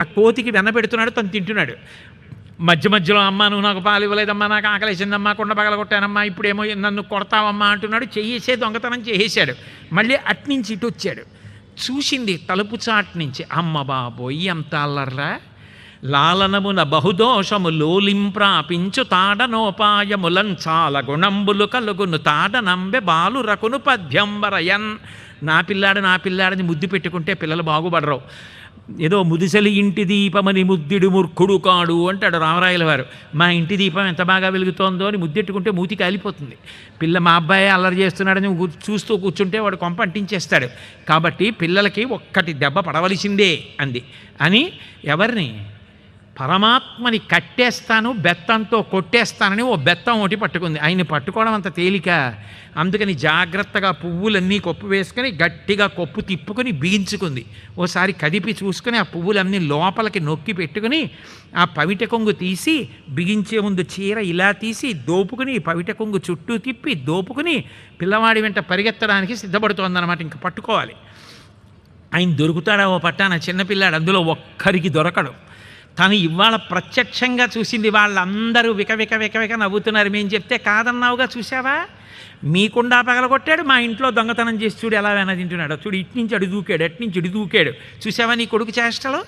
ఆ కోతికి వెన్న పెడుతున్నాడు, తను తింటున్నాడు. మధ్య మధ్యలో అమ్మ నువ్వు నాకు పాలు ఇవ్వలేదమ్మా, నాకు ఆకలేసిందమ్మా, కుండ పగలగొట్టానమ్మా, ఇప్పుడేమో నన్ను కొడతావమ్మా అంటున్నాడు. చెయ్యేసే దొంగతనం చేసేశాడు. మళ్ళీ అట్నుంచి ఇటు వచ్చాడు. చూసింది తలుపు చాటు నుంచి, అమ్మ బాబోయ్ ఎంత అల్లర్రా, లాలనమున బహుదోషము లోలింప్రాపించు తాడనోపాయములంచాల గుణంబులు కలుగును తాడనంబె బాలు రకును పద్యంబరయన్. నా పిల్లాడని ముద్దు పెట్టుకుంటే పిల్లలు బాగుపడరు. ఏదో ముదిసలి ఇంటి దీపమని ముద్దుడు మూర్ఖుడు కాడు అంటాడు రామరాయల వారు. మా ఇంటి దీపం ఎంత బాగా వెలుగుతోందో అని ముద్దెట్టుకుంటే మూతి కాలిపోతుంది. మా అబ్బాయి అల్లరి చేస్తున్నాడని చూస్తూ కూర్చుంటే వాడు కొంప అంటించేస్తాడు. కాబట్టి పిల్లలకి ఒక్కటి దెబ్బ పడవలసిందే అంది అని ఎవరిని, పరమాత్మని కట్టేస్తాను బెత్తంతో కొట్టేస్తానని ఓ బెత్తం ఒకటి పట్టుకుంది. ఆయన్ని పట్టుకోవడం అంత తేలిక. అందుకని జాగ్రత్తగా పువ్వులన్నీ కొప్పు వేసుకొని గట్టిగా కొప్పు తిప్పుకొని బిగించుకుంది. ఓసారి కదిపి చూసుకొని ఆ పువ్వులన్నీ లోపలికి నొక్కి పెట్టుకుని ఆ పవిట కొంగు తీసి బిగించే ముందు చీర ఇలా తీసి దోపుకుని పవిట కొంగు చుట్టూ తిప్పి దోపుకుని పిల్లవాడి వెంట పరిగెత్తడానికి సిద్ధపడుతోందన్నమాట. ఇంక పట్టుకోవాలి. ఆయన దొరుకుతాడా ఓ పట్టాన చిన్నపిల్లాడు, అందులో ఒక్కరికి దొరకడు. తను ఇవాళ ప్రత్యక్షంగా చూసింది. వాళ్ళందరూ విక నవ్వుతున్నారు. మేము చెప్తే కాదన్నావుగా, చూసావా, మీకుండా పగలగొట్టాడు, మా ఇంట్లో దొంగతనం చేసి చూడు ఎలా వెన తింటున్నాడు, చూడు ఇట్నుంచి అడు దూకాడు, అట్నుంచి ఇడు దూకాడు, చూసావా నీ కొడుకు చేష్టలు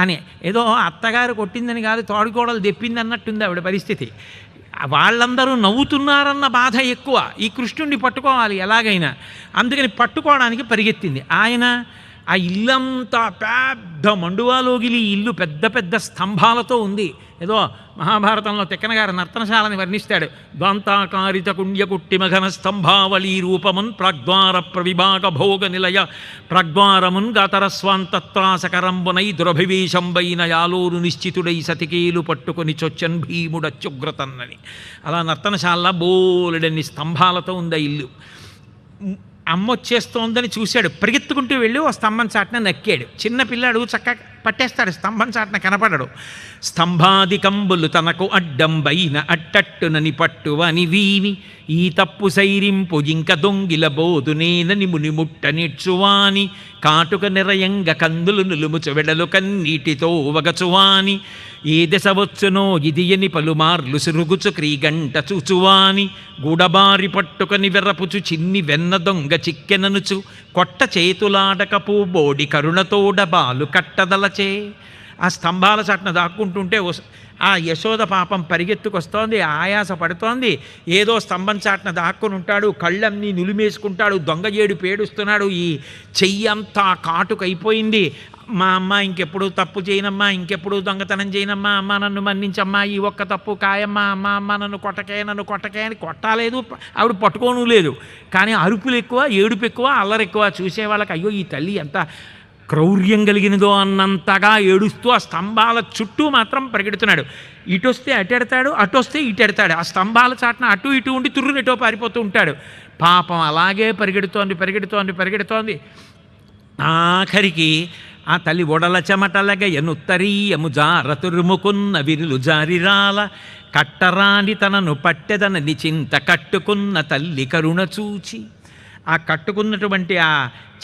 అని. ఏదో అత్తగారు కొట్టిందని కాదు, తోడుకోడలు తెప్పింది అన్నట్టుంది ఆవిడ పరిస్థితి. వాళ్ళందరూ నవ్వుతున్నారన్న బాధ ఎక్కువ. ఈ కృష్ణుడిని పట్టుకోవాలి ఎలాగైనా, అందుకని పట్టుకోవడానికి పరిగెత్తింది. ఆయన ఆ ఇల్లంతా పెద్ద మండువాలోగిలి ఇల్లు, పెద్ద పెద్ద స్తంభాలతో ఉంది. ఏదో మహాభారతంలో తిక్కనగారు నర్తనశాలని వర్ణిస్తాడు. ద్వాంతాకారిత కుండ్యకుట్టిమఘన స్తంభావళీ రూపమున్ ప్రగ్ద్వార ప్రవిభాగ భోగ నిలయ ప్రగ్ద్వారమున్ గాతరస్వాంతత్రాసకరంబునై దురభివేశంబైన యాలోరు నిశ్చితుడై సతికేలు పట్టుకొని చొచ్చన్ భీముడత్యుగ్రతన్నని. అలా నర్తనశాల బోలెడన్ని స్తంభాలతో ఉంది ఆ ఇల్లు. అమ్మ వచ్చేస్తోందని చూశాడు, పరిగెత్తుకుంటూ వెళ్ళి ఓ స్తంభం చాటున నక్కాడు. చిన్న పిల్లాడు చక్కగా పట్టేస్తాడు, స్తంభం చాటున కనపడడు. స్తంభాదికంబులు తనకు అడ్డంబైన అట్టట్టునని పట్టువని వీని ఈ తప్పు సైరింపు ఇంక దొంగిల బోధునేనని ముని ముట్ట నేర్చువాని కాటుక నిరయంగ కందులు నులుముచు వెడలు కన్నీటితో వగచువాని ఏ దశ వచ్చునో ఇది అని పలుమార్లు సురుగుచు క్రీగంట చూచువాని గూడబారి పట్టుకొని వెర్రపుచు చిన్ని వెన్న దొంగ చిక్కెననుచు కొట్ట చేతులాడక పూబోడి కరుణతోడ బాలు కట్టదలచే. ఆ స్తంభాల చాటున దాక్కుంటుంటే ఆ యశోద పాపం పరిగెత్తుకొస్తోంది, ఆయాస పడుతోంది. ఏదో స్తంభం చాటున దాక్కుని ఉంటాడు, కళ్ళన్నీ నులిమేసుకుంటాడు, దొంగ ఏడు పేడుస్తున్నాడు. ఈ చెయ్యంతా కాటుకైపోయింది. మా అమ్మ ఇంకెప్పుడు తప్పు చేయనమ్మా, ఇంకెప్పుడు దొంగతనం చేయనమ్మా, అమ్మ నన్ను మన్నించమ్మా, ఈ ఒక్క తప్పు కాయమ్మా, అమ్మ నన్ను కొట్టకే అని కొట్టాలేదు, ఆవిడ పట్టుకోను లేదు. కానీ అరుపులు ఎక్కువ, ఏడుపు ఎక్కువ, అల్లరి ఎక్కువ. చూసేవాళ్ళకి అయ్యో ఈ తల్లి ఎంత క్రౌర్యం కలిగినదో అన్నంతగా ఏడుస్తూ ఆ స్తంభాల చుట్టూ మాత్రం పరిగెడుతున్నాడు. ఇటొస్తే అటెడతాడు, అటొస్తే ఇటెడతాడు. ఆ స్తంభాల చాటున అటు ఇటు ఉండి తుర్రునెటో పారిపోతూ ఉంటాడు. పాపం అలాగే పరిగెడుతోంది. ఆఖరికి ఆ తల్లి ఒడల చెమటలగ ఎనుత్తరీయము జారతురుముకున్న విరులు జారిరాల కట్టరాని తనను పట్టెదనని చింత కట్టుకున్న తల్లి కరుణ చూచి. ఆ కట్టుకున్నటువంటి ఆ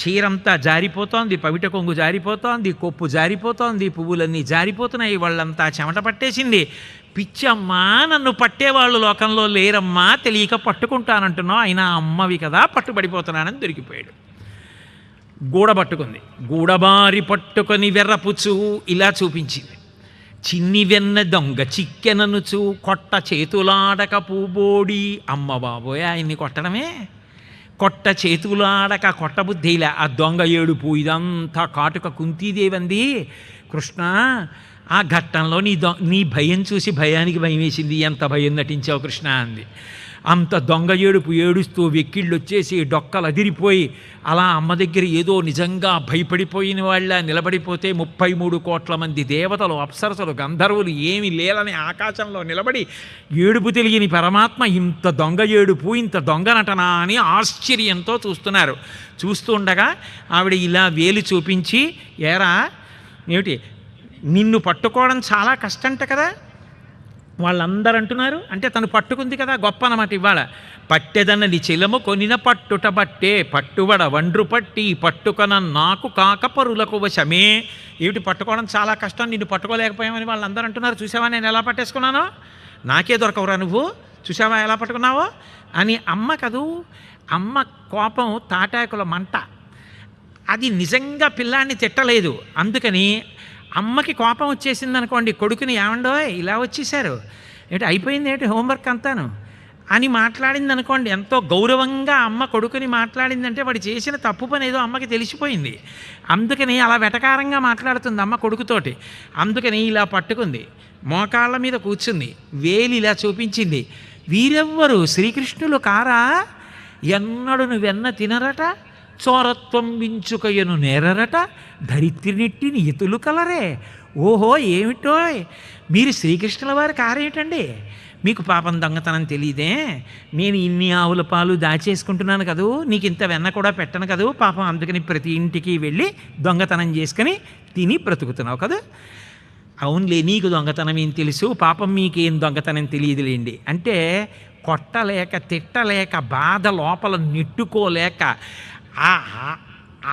చీరంతా జారిపోతోంది, పవిట కొంగు జారిపోతోంది, కొప్పు జారిపోతోంది, పువ్వులన్నీ జారిపోతున్నాయి, వాళ్ళంతా చెమట పట్టేసింది. పిచ్చమ్మా, నన్ను పట్టేవాళ్ళు లోకంలో లేరమ్మా, తెలియక పట్టుకుంటానంటున్నావు, అయినా అమ్మవి కదా పట్టుబడిపోతున్నానని దొరికిపోయాడు. గూడబట్టుకుంది, గూడబారి పట్టుకొని వెర్రపుచు ఇలా చూపించింది. చిన్ని వెన్న దొంగ చిక్కెననుచు కొట్ట చేతులాడక పూబోడి. అమ్మ బాబోయ్, ఆయన్ని కొట్టడమే, కొట్ట చేతులాడక కొట్టబుద్ధిలా. ఆ దొంగ ఏడుపు ఇదంతా కాటుక కుంతీదేవంది. కృష్ణ, ఆ ఘట్టంలో నీ భయం చూసి భయానికి భయం వేసింది, ఎంత భయం నటించావు కృష్ణ అంది. అంత దొంగ ఏడుపు ఏడుస్తూ వెక్కిళ్ళు వచ్చేసి డొక్కలు అదిరిపోయి అలా అమ్మ దగ్గర ఏదో నిజంగా భయపడిపోయిన వాళ్ళ నిలబడిపోతే 33 కోట్ల మంది దేవతలు, అప్సరసలు, గంధర్వులు ఏమి లేలని ఆకాశంలో నిలబడి ఏడుపు తెలియని పరమాత్మ ఇంత దొంగ ఏడుపు, ఇంత దొంగ నటన అని ఆశ్చర్యంతో చూస్తున్నారు. చూస్తూ ఉండగా ఆవిడ ఇలా వేలు చూపించి, ఏరా ఏమిటి నిన్ను పట్టుకోవడం చాలా కష్టంట కదా, వాళ్ళందరూ అంటున్నారు. అంటే తను పట్టుకుంది కదా, గొప్ప అన్నమాట. ఇవాళ పట్టెదన్నది చెలము కొనిన పట్టుట బట్టే పట్టుబడ వండ్రు పట్టి పట్టుకొన నాకు కాక పరులకు వశమే. ఏమిటి పట్టుకోవడం చాలా కష్టం, నిన్ను పట్టుకోలేకపోయామని వాళ్ళందరూ అంటున్నారు. చూసావా నేను ఎలా పట్టేసుకున్నానో, నాకే దొరకవురా నువ్వు, చూసావా ఎలా పట్టుకున్నావో అని. అమ్మ కదూ, అమ్మ కోపం తాటాకుల మంట, అది నిజంగా పిల్లాన్ని తిట్టలేదు. అందుకని అమ్మకి కోపం వచ్చేసింది అనుకోండి, కొడుకుని ఏమండో ఇలా వచ్చేసారు ఏంటి, అయిపోయింది ఏంటి హోంవర్క్ అంతాను అని మాట్లాడింది అనుకోండి. ఎంతో గౌరవంగా అమ్మ కొడుకుని మాట్లాడిందంటే వాడు చేసిన తప్పు పని ఏదో అమ్మకి తెలిసిపోయింది. అందుకని అలా వెటకారంగా మాట్లాడుతుంది అమ్మ కొడుకుతోటి. అందుకని ఇలా పట్టుకుంది, మోకాళ్ళ మీద కూర్చుంది, వేలి ఇలా చూపించింది. వీరెవ్వరు శ్రీకృష్ణులు కారా, ఎన్నడు నువ్వెన్న తినరట, చోరత్వం వించుకయ్యను నేరరట, ధరిత్రినిట్టిని ఇతులు కలరే. ఓహో ఏమిటో మీరు శ్రీకృష్ణుల వారి కారేమిటండి, మీకు పాపం దొంగతనం తెలియదే, నేను ఇన్ని ఆవుల పాలు దాచేసుకుంటున్నాను కదూ, నీకు ఇంత వెన్న కూడా పెట్టను కదూ, పాపం అందుకని ప్రతి ఇంటికి వెళ్ళి దొంగతనం చేసుకొని తిని బ్రతుకుతున్నావు కదా. అవునులే, నీకు దొంగతనం ఏం తెలుసు, పాపం మీకేం దొంగతనం తెలియదులేండి అంటే, కొట్టలేక తిట్టలేక బాధ లోపల నెట్టుకోలేక ఆ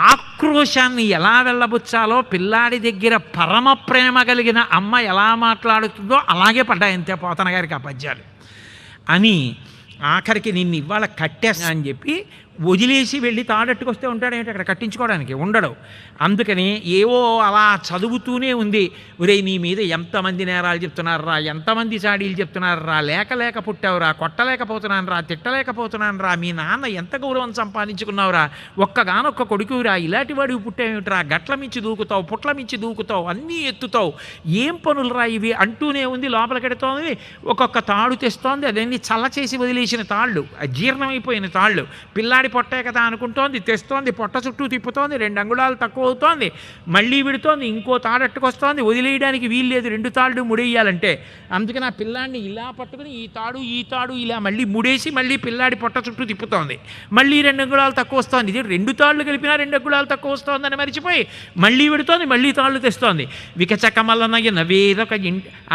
ఆక్రోశాన్ని ఎలా వెళ్ళబుచ్చాలో పిల్లాడి దగ్గర పరమ ప్రేమ కలిగిన అమ్మ ఎలా మాట్లాడుతుందో అలాగే పడ్డాయంతే పోతన గారికి ఆ పద్యాలు అని. ఆఖరికి నిన్ను ఇవాళ కట్టేస్తా అని చెప్పి వదిలేసి వెళ్ళి తాడట్టుకొస్తే ఉంటాడేంటి, అక్కడ కట్టించుకోవడానికి ఉండడు. అందుకని ఏవో అలా చదువుతూనే ఉంది. ఒరే నీ మీద ఎంతమంది నేరాలు చెప్తున్నారా, ఎంతమంది చాడీలు చెప్తున్నారా, లేక పుట్టావురా, కొట్టలేకపోతున్నాను రా, తిట్టలేకపోతున్నాను రా, మీ నాన్న ఎంత గౌరవం సంపాదించుకున్నావురా, ఒక్కగానొక్క కొడుకురా, ఇలాంటి వాడివి పుట్టేమిట్రా, గట్ల మించి దూకుతావు, పుట్ల మించి దూకుతావు, అన్నీ ఎత్తుతావు, ఏం పనులు రా ఇవి అంటూనే ఉంది. లోపలికెడుతోంది, ఒక్కొక్క తాడు తెస్తోంది, అదన్నీ చల్ల చేసి వదిలేసిన తాళ్ళు, అజీర్ణమైపోయిన తాళ్ళు. పిల్లాడి పొట్టే కదా అనుకుంటోంది, తెస్తోంది, పొట్ట చుట్టూ తిప్పుతోంది, 2 అంగుళాలు తక్కువ అవుతోంది, మళ్ళీ విడుతోంది, ఇంకో తాడట్టుకొస్తోంది, వదిలేయడానికి వీల్లేదు 2 తాళ్ళు ముడేయాలంటే. అందుకని ఆ పిల్లాడిని ఇలా పట్టుకుని ఈ తాడు ఇలా మళ్ళీ ముడేసి మళ్ళీ పిల్లాడి పొట్ట చుట్టూ తిప్పుతోంది, మళ్ళీ 2 అంగుళాలు తక్కువ వస్తోంది. ఇది 2 తాళ్ళు కలిపినా 2 అంగుళాలు తక్కువ వస్తోందని మరిచిపోయి మళ్ళీ విడుతోంది, మళ్ళీ తాళ్ళు తెస్తోంది. వికచకమలనయ నవేదొక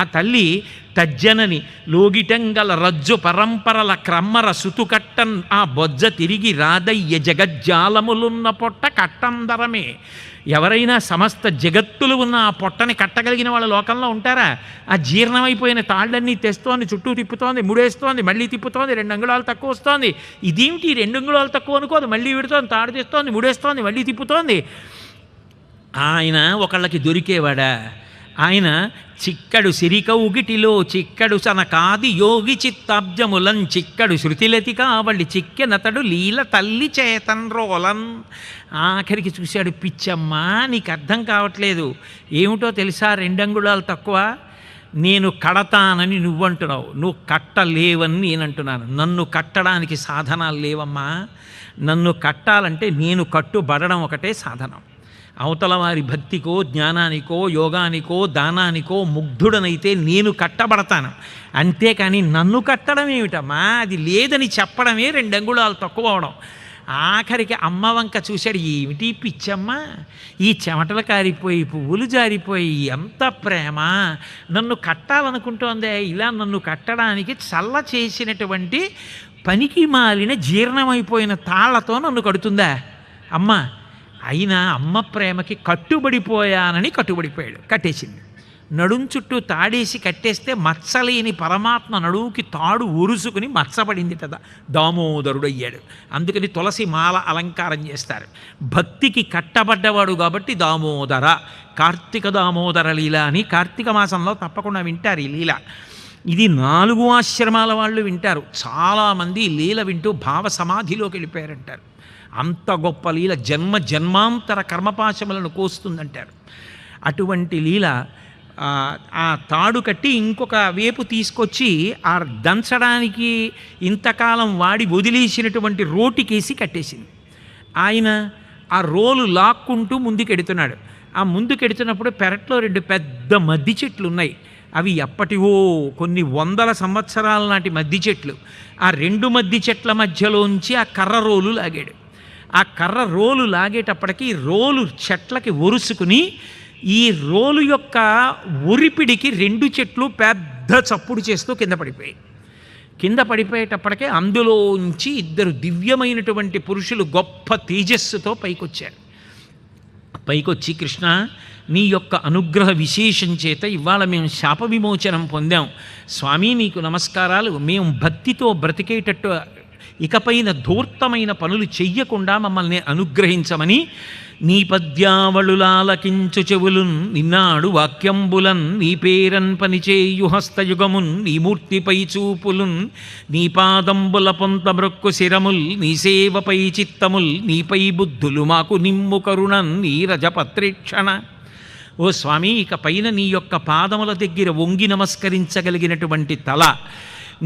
ఆ తల్లి తజ్జనని లోగిటంగల రజ్జు పరంపరల క్రమ్మర సుతుకట్టన్ ఆ బొజ్జ తిరిగి రాదయ్య జగజ్జాలములున్న పొట్ట కట్టందరమే. ఎవరైనా సమస్త జగత్తులు ఉన్న ఆ పొట్టని కట్టగలిగిన వాళ్ళ లోకంలో ఉంటారా? ఆ జీర్ణమైపోయిన తాళ్ళన్నీ తెస్తోంది, చుట్టూ తిప్పుతోంది, ముడేస్తోంది, మళ్ళీ తిప్పుతోంది, 2 అంగుళాలు తక్కువ వస్తోంది. ఇదేమిటి 2 అంగుళాలు తక్కువ అనుకోదు, మళ్ళీ విడుతోంది, తాడు తెస్తోంది, ముడేస్తోంది, మళ్ళీ తిప్పుతోంది. ఆయన ఒకళ్ళకి దొరికేవాడా? ఆయన చిక్కడు సిరికౌగిటిలో చిక్కడు సనకాది యోగి చిత్తాబ్జములన్ చిక్కడు శృతిలతి కావళి చిక్కెనతడు లీల తల్లి చేతన్రోలన్. ఆఖరికి చూశాడు, పిచ్చమ్మా నీకు అర్థం కావట్లేదు, ఏమిటో తెలుసా, 2 అంగుళాలు తక్కువ, నేను కడతానని నువ్వంటున్నావు, నువ్వు కట్టలేవని నేనంటున్నాను. నన్ను కట్టడానికి సాధనాలు లేవమ్మా, నన్ను కట్టాలంటే నేను కట్టుబడడం ఒకటే సాధనం. అవతల వారి భక్తికో జ్ఞానానికో యోగానికో దానానికో ముగ్ధుడనైతే నేను కట్టబడతాను, అంతేకాని నన్ను కట్టడం ఏమిటమ్మా, అది లేదని చెప్పడమే 2 అంగుళాలు తక్కువ అవడం. ఆఖరికి అమ్మ వంక చూశాడు, ఏమిటి పిచ్చమ్మ, ఈ చెమటలు కారిపోయి పువ్వులు జారిపోయి ఎంత ప్రేమ, నన్ను కట్టాలనుకుంటోందే, ఇలా నన్ను కట్టడానికి చల్ల చేసినటువంటి పనికి మాలిన జీర్ణమైపోయిన తాళ్లతో నన్ను కడుతుందా అమ్మ? అయినా అమ్మ ప్రేమకి కట్టుబడిపోయానని కట్టుబడిపోయాడు, కట్టేసింది. నడుం చుట్టూ తాడేసి కట్టేస్తే మచ్చలేని పరమాత్మ నడువుకి తాడు ఉరుసుకుని మచ్చపడింది కదా, దామోదరుడు అయ్యాడు. అందుకని తులసి మాల అలంకారం చేస్తారు. భక్తికి కట్టబడ్డవాడు కాబట్టి దామోదర, కార్తీక దామోదర లీల అని కార్తీక మాసంలో తప్పకుండా వింటారు ఈ లీల. ఇది 4 ఆశ్రమాల వాళ్ళు వింటారు. చాలామంది లీల వింటూ భావ సమాధిలోకి వెళ్ళిపోయారంటారు. అంత గొప్ప లీల, జన్మాంతర కర్మపాశములను కోస్తుందంటారు. అటువంటి లీల ఆ తాడు కట్టి ఇంకొక వేపు తీసుకొచ్చి ఆ దంచడానికి ఇంతకాలం వాడి వదిలేసినటువంటి రోటికేసి కట్టేసింది. ఆయన ఆ రోలు లాక్కుంటూ ముందుకెడుతున్నాడు. ఆ ముందుకెడుతున్నప్పుడు పెరట్లో 2 పెద్ద మద్ది చెట్లు ఉన్నాయి. అవి ఎప్పటివో కొన్ని 100 సంవత్సరాల నాటి మద్ది చెట్లు. ఆ 2 మద్ది చెట్ల మధ్యలోంచి ఆ కర్ర రోలు లాగాడు. ఆ కర్ర రోలు లాగేటప్పటికి రోలు చెట్లకి ఒరుసుకుని ఈ రోలు యొక్క ఒరిపిడికి 2 చెట్లు పెద్ద పెద్ద చప్పుడు చేస్తూ కింద పడిపోయాయి. కింద పడిపోయేటప్పటికే అందులోంచి ఇద్దరు దివ్యమైనటువంటి పురుషులు గొప్ప తేజస్సుతో పైకొచ్చారు. పైకొచ్చి, కృష్ణ, నీ యొక్క అనుగ్రహ విశేషం చేత ఇవాళ మేము శాప విమోచనం పొందాం. స్వామి, నీకు నమస్కారాలు. మేము భక్తితో బ్రతికేటట్టు ఇకపైన ధూర్తమైన పనులు చెయ్యకుండా మమ్మల్ని అనుగ్రహించమని నీ పద్యావళులాలకించు చెవులున్ నిన్నాడు వాక్యంబులన్ నీ పేరన్ పనిచేయు హస్తయుగమున్ నీ మూర్తిపై చూపులున్ నీ పాదంబుల పొంత బ్రొక్కు శిరముల్ నీ సేవపై చిత్తముల్ నీపై బుద్ధులు మాకు నిమ్ము కరుణన్ నీ రజపత్రీక్షణ. ఓ స్వామి, ఇక పైన నీ యొక్క పాదముల దగ్గర వంగి నమస్కరించగలిగినటువంటి తల,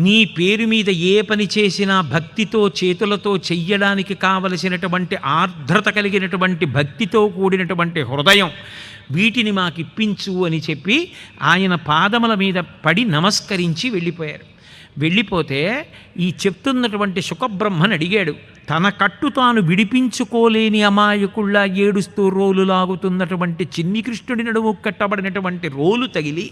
నీ పేరు మీద ఏ పని చేసినా భక్తితో చేతులతో చెయ్యడానికి కావలసినటువంటి ఆర్ద్రత కలిగినటువంటి భక్తితో కూడినటువంటి హృదయం, వీటిని మాకిప్పించు అని చెప్పి ఆయన పాదముల మీద పడి నమస్కరించి వెళ్ళిపోయారు. వెళ్ళిపోతే ఈ చెప్తున్నటువంటి శుకబ్రహ్మని అడిగాడు. తన కట్టు తాను విడిపించుకోలేని అమాయకుల్లా ఏడుస్తూ రోలు లాగుతున్నటువంటి చిన్ని కృష్ణుడి నడుము కట్టబడినటువంటి రోలు తగిలి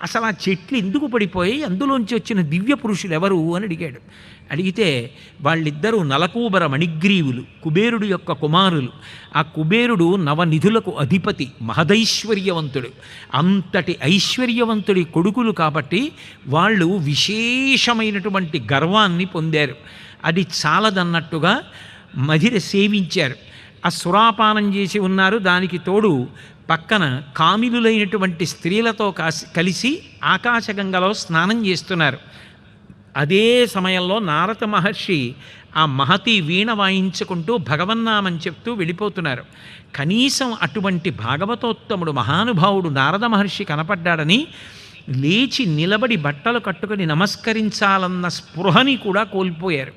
అసలు ఆ చెట్లు ఎందుకు పడిపోయి అందులోంచి వచ్చిన దివ్య పురుషులు ఎవరు అని అడిగాడు. అడిగితే వాళ్ళిద్దరూ నలకూబర మణిగ్రీవులు, కుబేరుడు యొక్క కుమారులు. ఆ కుబేరుడు నవనిధులకు అధిపతి, మహదైశ్వర్యవంతుడు. అంతటి ఐశ్వర్యవంతుడి కొడుకులు కాబట్టి వాళ్ళు విశేషమైనటువంటి గర్వాన్ని పొందారు. అది చాలదన్నట్టుగా మధిర సేవించారు. ఆ సురాపానం చేసి ఉన్నారు. దానికి తోడు పక్కన కామిలులైనటువంటి స్త్రీలతో కలిసి ఆకాశగంగలో స్నానం చేస్తున్నారు. అదే సమయంలో నారద మహర్షి ఆ మహతి వీణ వాయించుకుంటూ భగవన్నామని చెప్తూ వెళ్ళిపోతున్నారు. కనీసం అటువంటి భాగవతోత్తముడు మహానుభావుడు నారద మహర్షి కనపడ్డాడని లేచి నిలబడి బట్టలు కట్టుకొని నమస్కరించాలన్న స్పృహని కూడా కోల్పోయారు.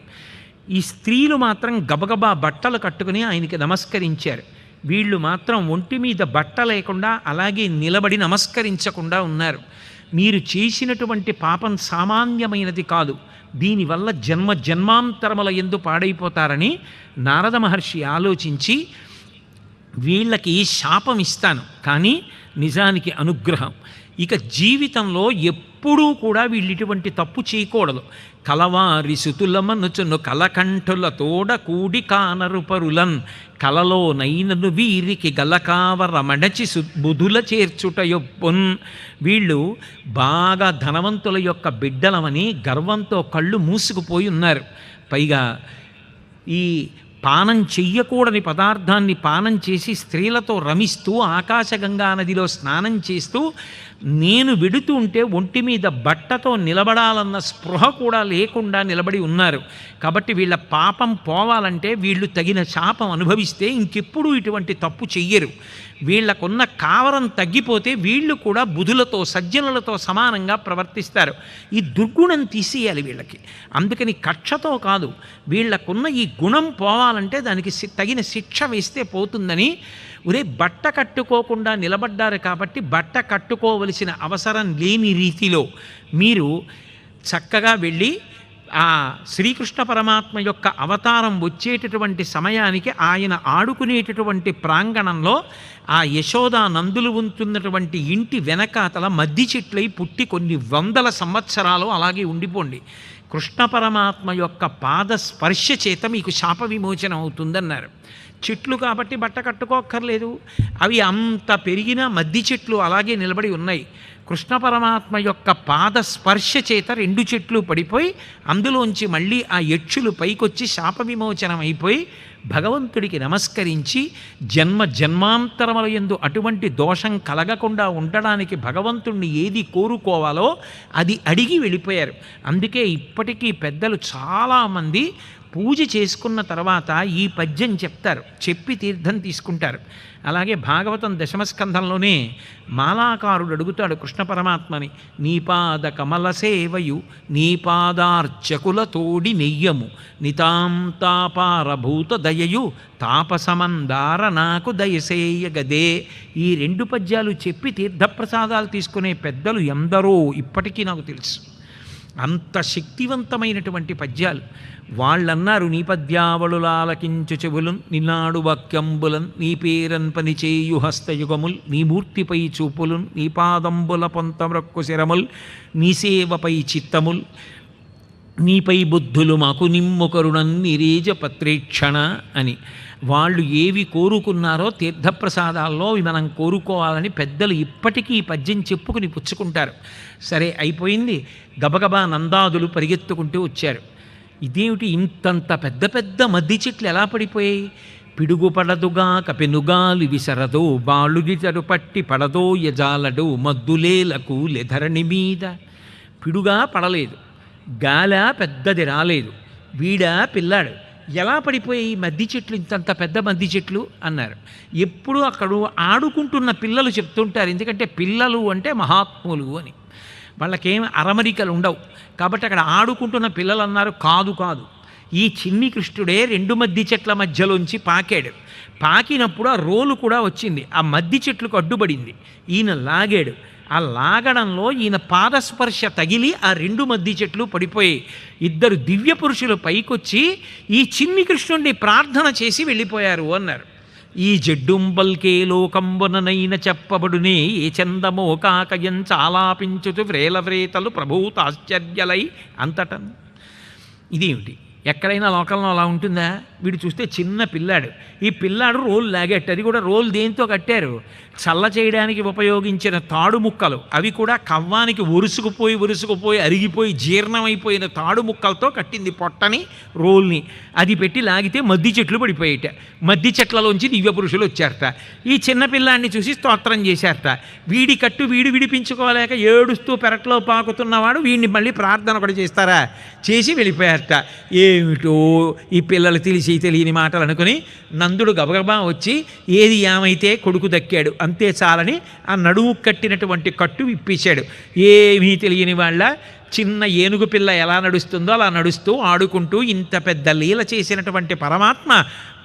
ఈ స్త్రీలు మాత్రం గబగబా బట్టలు కట్టుకుని ఆయనకి నమస్కరించారు. వీళ్ళు మాత్రం ఒంటి మీద బట్ట లేకుండా అలాగే నిలబడి నమస్కరించకుండా ఉన్నారు. మీరు చేసినటువంటి పాపం సామాన్యమైనది కాదు, దీనివల్ల జన్మ జన్మాంతరముల యందు పాడైపోతారని నారద మహర్షి ఆలోచించి వీళ్ళకి శాపం ఇస్తాను, కానీ నిజానికి అనుగ్రహం. ఇక జీవితంలో ఎప్పుడూ కూడా వీళ్ళు ఇటువంటి తప్పు చేయకూడదు. కలవారి సుతులమనుచును కలకంఠుల తోడ కూడి కానరు పరులన్ కలలో నైనను వీరికి గలకావర మడచి బుధుల చేర్చుట యొప్పున్. వీళ్ళు బాగా ధనవంతుల యొక్క బిడ్డలమని గర్వంతో కళ్ళు మూసుకుపోయి ఉన్నారు. పైగా ఈ పానం చెయ్యకూడని పదార్థాన్ని పానం చేసి స్త్రీలతో రమిస్తూ ఆకాశగంగా నదిలో స్నానం చేస్తూ నేను వెడుతూ ఉంటే ఒంటి మీద బట్టతో నిలబడాలన్న స్పృహ కూడా లేకుండా నిలబడి ఉన్నారు. కాబట్టి వీళ్ళ పాపం పోవాలంటే వీళ్ళు తగిన శాపం అనుభవిస్తే ఇంకెప్పుడూ ఇటువంటి తప్పు చెయ్యరు. వీళ్లకున్న కావరం తగ్గిపోతే వీళ్ళు కూడా బుధులతో సజ్జనులతో సమానంగా ప్రవర్తిస్తారు. ఈ దుర్గుణం తీసేయాలి వీళ్ళకి. అందుకని కక్షతో కాదు, వీళ్లకున్న ఈ గుణం పోవాలంటే దానికి తగిన శిక్ష వేస్తే పోతుందని ఒరే బట్ట కట్టుకోకుండా నిలబడ్డారు కాబట్టి బట్ట కట్టుకోవలసిన అవసరం లేని రీతిలో మీరు చక్కగా వెళ్ళి ఆ శ్రీకృష్ణ పరమాత్మ యొక్క అవతారం వచ్చేటటువంటి సమయానికి ఆయన ఆడుకునేటటువంటి ప్రాంగణంలో ఆ యశోద నందులు ఉంటున్నటువంటి ఇంటి వెనకాతల మద్ది చెట్లై పుట్టి కొన్ని వందల సంవత్సరాలు అలాగే ఉండిపోండి. కృష్ణ పరమాత్మ యొక్క పాద స్పర్శ చేత మీకు శాప విమోచనం అవుతుందన్నారు. చెట్లు కాబట్టి బట్ట కట్టుకోక్కర్లేదు, అవి అంత పెరిగిన మద్ది చెట్లు అలాగే నిలబడి ఉన్నాయి. కృష్ణ పరమాత్మ యొక్క పాద స్పర్శ చేత రెండు చెట్లు పడిపోయి అందులోంచి మళ్ళీ ఆ యక్షులు పైకొచ్చి శాప విమోచనం అయిపోయి భగవంతుడికి నమస్కరించి జన్మ జన్మాంతరముల యందు అటువంటి దోషం కలగకుండా ఉండడానికి భగవంతుణ్ణి ఏది కోరుకోవాలో అది అడిగి వెళ్ళిపోయారు. అందుకే ఇప్పటికీ పెద్దలు చాలామంది పూజ చేసుకున్న తర్వాత ఈ పద్యం చెప్తారు, చెప్పి తీర్థం తీసుకుంటారు. అలాగే భాగవతం దశమస్కంధంలోనే మాలాకారుడు అడుగుతాడు కృష్ణ పరమాత్మని, నీ పాద కమల సేవయు నీ పాదార్చకుల తోడి నెయ్యము నితాంతాపారభూత దయయు తాపసమందార నాకు దయసేయ గదే. ఈ రెండు పద్యాలు చెప్పి తీర్థప్రసాదాలు తీసుకునే పెద్దలు ఎందరో ఇప్పటికీ నాకు తెలుసు. అంత శక్తివంతమైనటువంటి పద్యాలు. వాళ్ళన్నారు, నీ పద్యావళులాలకించు చెవులున్ నినాడు వాక్యంబులన్ నీ పేరన్ పనిచేయు హస్తయుగముల్ నీ మూర్తిపై చూపులున్ నీ పాదంబుల పొంతమ్రక్కు శిరముల్ నీ సేవపై చిత్తముల్ నీపై బుద్ధులు మాకు నిమ్ము కరుణన్ నిరేజ పత్రేక్షణ అని. వాళ్ళు ఏవి కోరుకున్నారో తీర్థప్రసాదాల్లో అవి మనం కోరుకోవాలని పెద్దలు ఇప్పటికీ ఈ పద్యం చెప్పుకుని పుచ్చుకుంటారు. సరే అయిపోయింది. గబగబా నందాదులు పరిగెత్తుకుంటూ వచ్చారు. ఇదేమిటి ఇంతంత పెద్ద పెద్ద మద్ది చెట్లు ఎలా పడిపోయాయి? పిడుగు పడదుగా కపెనుగాలి విసరదో బాలుగితరు పట్టి పడదో యజాలడు మద్దులేలకు లెధరణి మీద. పిడుగా పడలేదు, గాల పెద్దది రాలేదు, వీడా పిల్లాడు, ఎలా పడిపోయాయి మద్ది చెట్లు, ఇంతంత పెద్ద మద్ది చెట్లు అన్నారు. ఎప్పుడు అక్కడ ఆడుకుంటున్న పిల్లలు చెప్తుంటారు, ఎందుకంటే పిల్లలు అంటే మహాత్ములు అని, వాళ్ళకేం అరమరికలు ఉండవు కాబట్టి అక్కడ ఆడుకుంటున్న పిల్లలు అన్నారు. కాదు కాదు, ఈ చిన్ని కృష్ణుడే రెండు మద్ది చెట్ల మధ్యలోంచి పాకాడు. పాకినప్పుడు ఆ రోలు కూడా వచ్చింది, ఆ మద్ది చెట్లకు అడ్డుపడింది, ఈయన లాగాడు. ఆ లాగడంలో ఈయన పాదస్పర్శ తగిలి ఆ రెండు మద్ది చెట్లు పడిపోయి ఇద్దరు దివ్య పురుషులు పైకొచ్చి ఈ చిన్ని కృష్ణుడిని ప్రార్థన చేసి వెళ్ళిపోయారు అన్నారు. ఈ జడ్డుంబల్కే లోకంబుననైన చెప్పబడునే ఏ చందమో కాకయం చాలాపించుతు వ్రేలవ్రేతలు ప్రభూతాశ్చర్యలై అంతటన్. ఇదేమిటి, ఎక్కడైనా లోకంలో అలా ఉంటుందా? వీడు చూస్తే చిన్న పిల్లాడు, ఈ పిల్లాడు రోల్ లాగట్టు, అది కూడా రోల్ దేంతో కట్టారు? చల్ల చేయడానికి ఉపయోగించిన తాడు ముక్కలు, అవి కూడా కవ్వానికి ఒరుసుకుపోయి అరిగిపోయి జీర్ణమైపోయిన తాడు ముక్కలతో కట్టింది పొట్టని రోల్ని. అది పెట్టి లాగితే మద్ది చెట్లు పడిపోయేట. మద్ది చెట్లలోంచి దివ్య పురుషులు వచ్చారట. ఈ చిన్న పిల్లాడిని చూసి స్తోత్రం చేశారట. వీడి కట్టు వీడు విడిపించుకోలేక ఏడుస్తూ పెరట్లో పాకుతున్నవాడు వీడిని మళ్ళీ ప్రార్థన కూడా చేస్తారా? చేసి వెళ్ళిపోయారట. ఏమిటో ఈ పిల్లలు తెలియని మాటలు అనుకుని నందుడు గబగబా వచ్చి ఏది ఏమైతే కొడుకు దక్కాడు అంతే చాలని ఆ నడువు కట్టినటువంటి కట్టు విప్పేశాడు. ఏమీ తెలియని వాళ్ళ చిన్న ఏనుగు పిల్ల ఎలా నడుస్తుందో అలా నడుస్తూ ఆడుకుంటూ ఇంత పెద్ద లీల చేసినటువంటి పరమాత్మ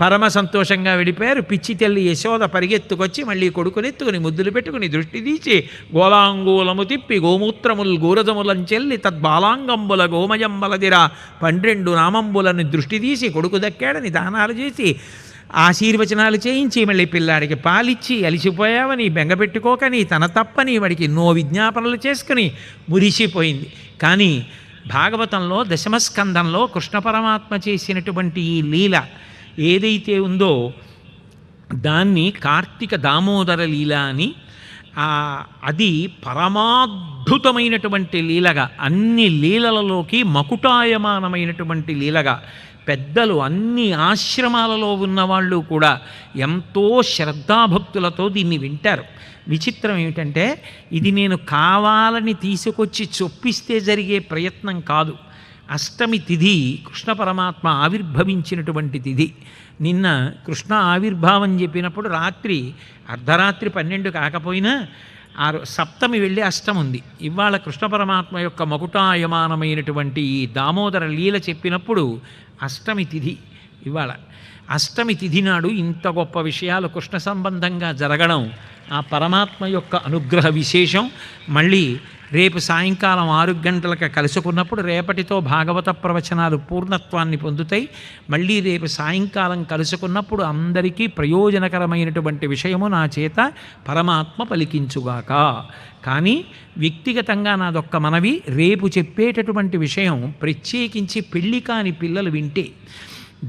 పరమ సంతోషంగా వెళ్ళిపోయారు. పిచ్చి తల్లి యశోద పరిగెత్తుకొచ్చి మళ్ళీ కొడుకునెత్తుకుని ముద్దులు పెట్టుకుని దృష్టి తీసి గోలాంగూలము తిప్పి గోమూత్రముల్ గోరజములంచెల్లి తద్బాలాంగంబుల గోమయంబలదిరా 12 నామంబులను దృష్టి తీసి కొడుకు దక్కాడని దానాలు చేసి ఆశీర్వచనాలు చేయించి మళ్ళీ పిల్లాడికి పాలిచ్చి అలిసిపోయావని బెంగపెట్టుకోకని తన తప్పని వాడికి విజ్ఞాపనలు చేసుకుని మురిసిపోయింది. కానీ భాగవతంలో దశమస్కంధంలో కృష్ణ పరమాత్మ చేసినటువంటి ఈ లీల ఏదైతే ఉందో దాన్ని కార్తీక దామోదర లీల అని, అది పరమాద్భుతమైనటువంటి లీలగా, అన్ని లీలలలోకి మకుటాయమానమైనటువంటి లీలగా పెద్దలు అన్ని ఆశ్రమాలలో ఉన్నవాళ్ళు కూడా ఎంతో శ్రద్ధాభక్తులతో దీన్ని వింటారు. విచిత్రం ఏమిటంటే ఇది నేను కావాలని తీసుకొచ్చి చొప్పిస్తే జరిగే ప్రయత్నం కాదు. అష్టమి తిథి కృష్ణ పరమాత్మ ఆవిర్భవించినటువంటి తిథి. నిన్న కృష్ణ ఆవిర్భావం చెప్పినప్పుడు రాత్రి అర్ధరాత్రి 12 కాకపోయినా సప్తమి వెళ్ళి అష్టమి ఉంది. ఇవాళ కృష్ణ పరమాత్మ యొక్క మకుటాయమానమైనటువంటి ఈ దామోదర లీల చెప్పినప్పుడు అష్టమి తిథి. ఇవాళ అష్టమి తిథి నాడు ఇంత గొప్ప విషయాలు కృష్ణ సంబంధంగా జరగడం ఆ పరమాత్మ యొక్క అనుగ్రహ విశేషం. మళ్ళీ రేపు సాయంకాలం 6 గంటలకు కలుసుకున్నప్పుడు రేపటితో భాగవత ప్రవచనాలు పూర్ణత్వాన్ని పొందుతాయి. మళ్ళీ రేపు సాయంకాలం కలుసుకున్నప్పుడు అందరికీ ప్రయోజనకరమైనటువంటి విషయము నా చేత పరమాత్మ పలికించుగాక. కానీ వ్యక్తిగతంగా నాదొక్క మనవి, రేపు చెప్పేటటువంటి విషయం ప్రత్యేకించి పెళ్ళి కాని పిల్లలు వింటే